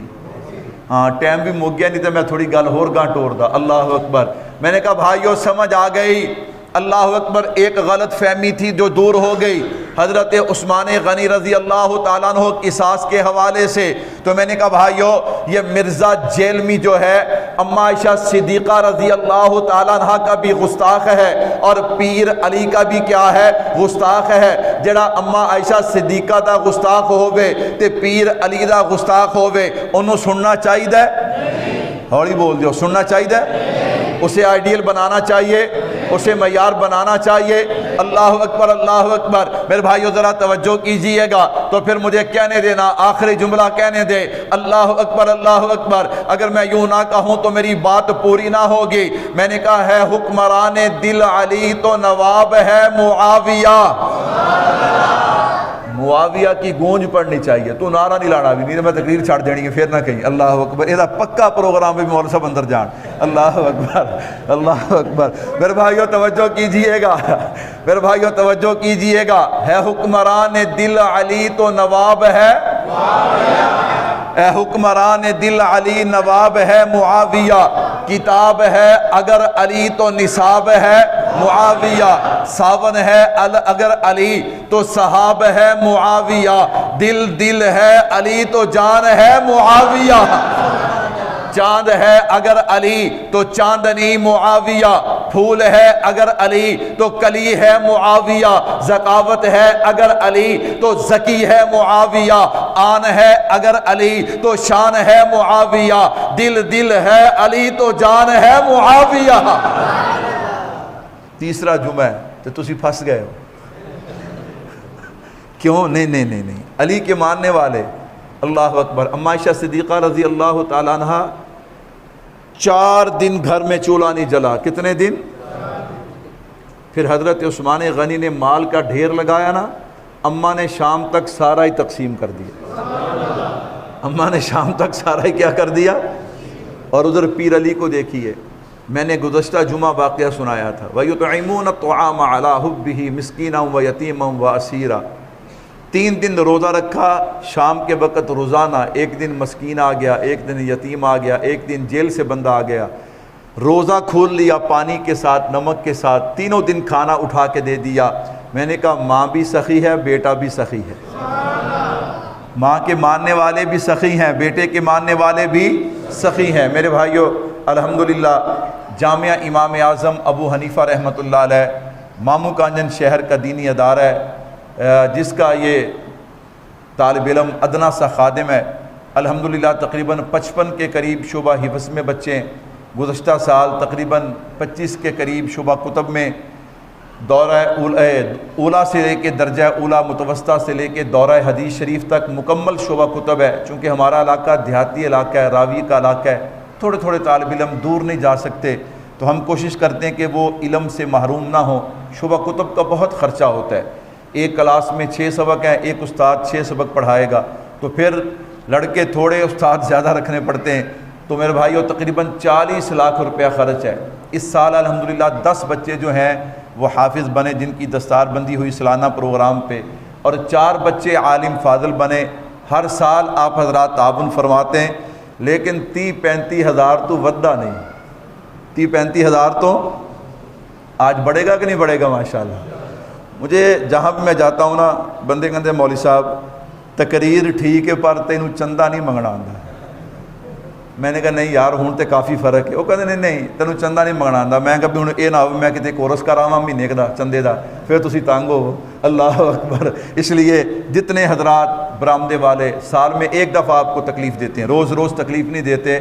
ہاں ٹائم بھی مک گیا، نہیں تو میں تھوڑی گل اور گاں ٹور دا. اللہ اکبر. میں نے کہا بھائیو سمجھ آ گئی. اللہ اکبر. ایک غلط فہمی تھی جو دور ہو گئی حضرت عثمان غنی رضی اللہ تعالیٰ عنہ قصاص کے حوالے سے. تو میں نے کہا بھائیو یہ مرزا جیلمی جو ہے اما عائشہ صدیقہ رضی اللہ تعالیٰ عنہ کا بھی گستاخ ہے اور پیر علی کا بھی کیا ہے؟ گستاخ ہے. جڑا اما عائشہ صدیقہ دا گستاخ ہووے تے پیر علی دا گستاخ ہووے انہوں سننا چاہیے؟ ہولی بول دیو. سننا چاہیے؟ اسے آئیڈیل بنانا چاہیے، اسے معیار بنانا چاہیے. اللہ اکبر اللہ اکبر. میرے بھائیو ذرا توجہ کیجئے گا تو پھر مجھے کہنے دینا، آخری جملہ کہنے دے. اللہ اکبر اللہ اکبر. اگر میں یوں نہ کہوں تو میری بات پوری نہ ہوگی. میں نے کہا ہے حکمران دل علی تو نواب ہے معاویہ. معاویہ کی گونج پڑنی چاہیے. تو نعرہ نہیں لانا بھی، نہیں تو میں تقریر چھاڑ دینی ہے پھر نہ کہیں. اللہ اکبر. یہ پکا پروگرام بھی مولوی صاحب اندر جان. اللہ اکبر اللہ اکبر. میرے بھائیو توجہ کیجئے گا، میرے بھائیو توجہ کیجئے گا. ہے حکمران دل علی تو نواب ہے اے حکمران دل علی نواب ہے معاویہ. کتاب ہے اگر علی تو نصاب ہے معاویہ. ساون ہے اگر علی تو صحاب ہے معاویہ. دل ہے علی تو جان ہے معاویہ. چاند ہے اگر علی تو چاندنی معاویہ. پھول ہے اگر علی تو کلی ہے معاویہ. ذکاوت ہے اگر علی تو ذکی ہے معاویہ. آن ہے اگر علی تو شان ہے معاویہ. دل ہے علی تو جان ہے معاویہ. تیسرا جمعہ ہے تو تسی پھنس گئے ہو. کیوں؟ نہیں علی کے ماننے والے. اللہ اکبر. اما عائشہ صدیقہ رضی اللہ تعالیٰ عنہ 4 دن گھر میں چولہا نہیں جلا. کتنے دن؟ پھر حضرت عثمان غنی نے مال کا ڈھیر لگایا نا، اماں نے شام تک سارا ہی تقسیم کر دیا. اماں نے شام تک سارا ہی کیا کر دیا. اور ادھر پیر علی کو دیکھیے. میں نے گزشتہ جمعہ واقعہ سنایا تھا. وَيُطْعِمُونَ الطَّعَامَ عَلَىٰ حُبِّهِ مِسْكِينًا وَيَتِيمًا وَأَسِيرًا. 3 دن روزہ رکھا. شام کے وقت روزانہ ایک دن مسکین آ گیا، ایک دن یتیم آ گیا، ایک دن جیل سے بندہ آ گیا. روزہ کھول لیا پانی کے ساتھ، نمک کے ساتھ. تینوں دن کھانا اٹھا کے دے دیا. میں نے کہا ماں بھی سخی ہے، بیٹا بھی سخی ہے. ماں کے ماننے والے بھی سخی ہیں، بیٹے کے ماننے والے بھی سخی ہیں. میرے بھائیو الحمدللہ جامعہ امام اعظم ابو حنیفہ رحمۃ اللہ علیہ مامو کانجن شہر کا دینی ادارہ ہے، جس کا یہ طالب علم ادنا سا خادم ہے. الحمدللہ تقریباً 55 کے قریب شعبہ حفظ میں بچے. گزشتہ سال تقریباً 25 کے قریب شعبہ کتب میں دورہ اولا سے لے کے درجہ اولا متوسطہ سے لے کے دورہ حدیث شریف تک مکمل شعبہ کتب ہے. چونکہ ہمارا علاقہ دیہاتی علاقہ ہے، راوی کا علاقہ ہے، تھوڑے تھوڑے طالب علم دور نہیں جا سکتے، تو ہم کوشش کرتے ہیں کہ وہ علم سے محروم نہ ہوں. شعبہ کتب کا بہت خرچہ ہوتا ہے. ایک کلاس میں 6 سبق ہیں، ایک استاد 6 سبق پڑھائے گا، تو پھر لڑکے تھوڑے استاد زیادہ رکھنے پڑتے ہیں. تو میرے بھائیو تقریباً 40 لاکھ روپیہ خرچ ہے۔ اس سال الحمدللہ 10 بچے جو ہیں وہ حافظ بنے جن کی دستار بندی ہوئی سالانہ پروگرام پہ، اور 4 بچے عالم فاضل بنے۔ ہر سال آپ حضرات تعاون فرماتے ہیں، لیکن 30-35 ہزار تو ودہ نہیں، 30-35 ہزار تو آج بڑھے گا کہ نہیں بڑھے گا؟ ماشاءاللہ مجھے جہاں بھی میں جاتا ہوں نا، بندے کہتے ہیں مولوی صاحب تقریر ٹھیک ہے پر تینوں چندہ نہیں منگنا آندا۔ میں نے کہا نہیں یار ہوں تے کافی فرق ہے۔ وہ کہتے نہیں نہیں تینوں چندہ نہیں منگنا آندا۔ میں کہا بھی ہوں یہ نہ ہو میں کتے کورس کراواں مہینے دا چندے دا، پھر تسی تنگ ہو۔ اللہ اکبر۔ اس لیے جتنے حضرات برآمدے والے سال میں ایک دفعہ آپ کو تکلیف دیتے ہیں، روز روز تکلیف نہیں دیتے۔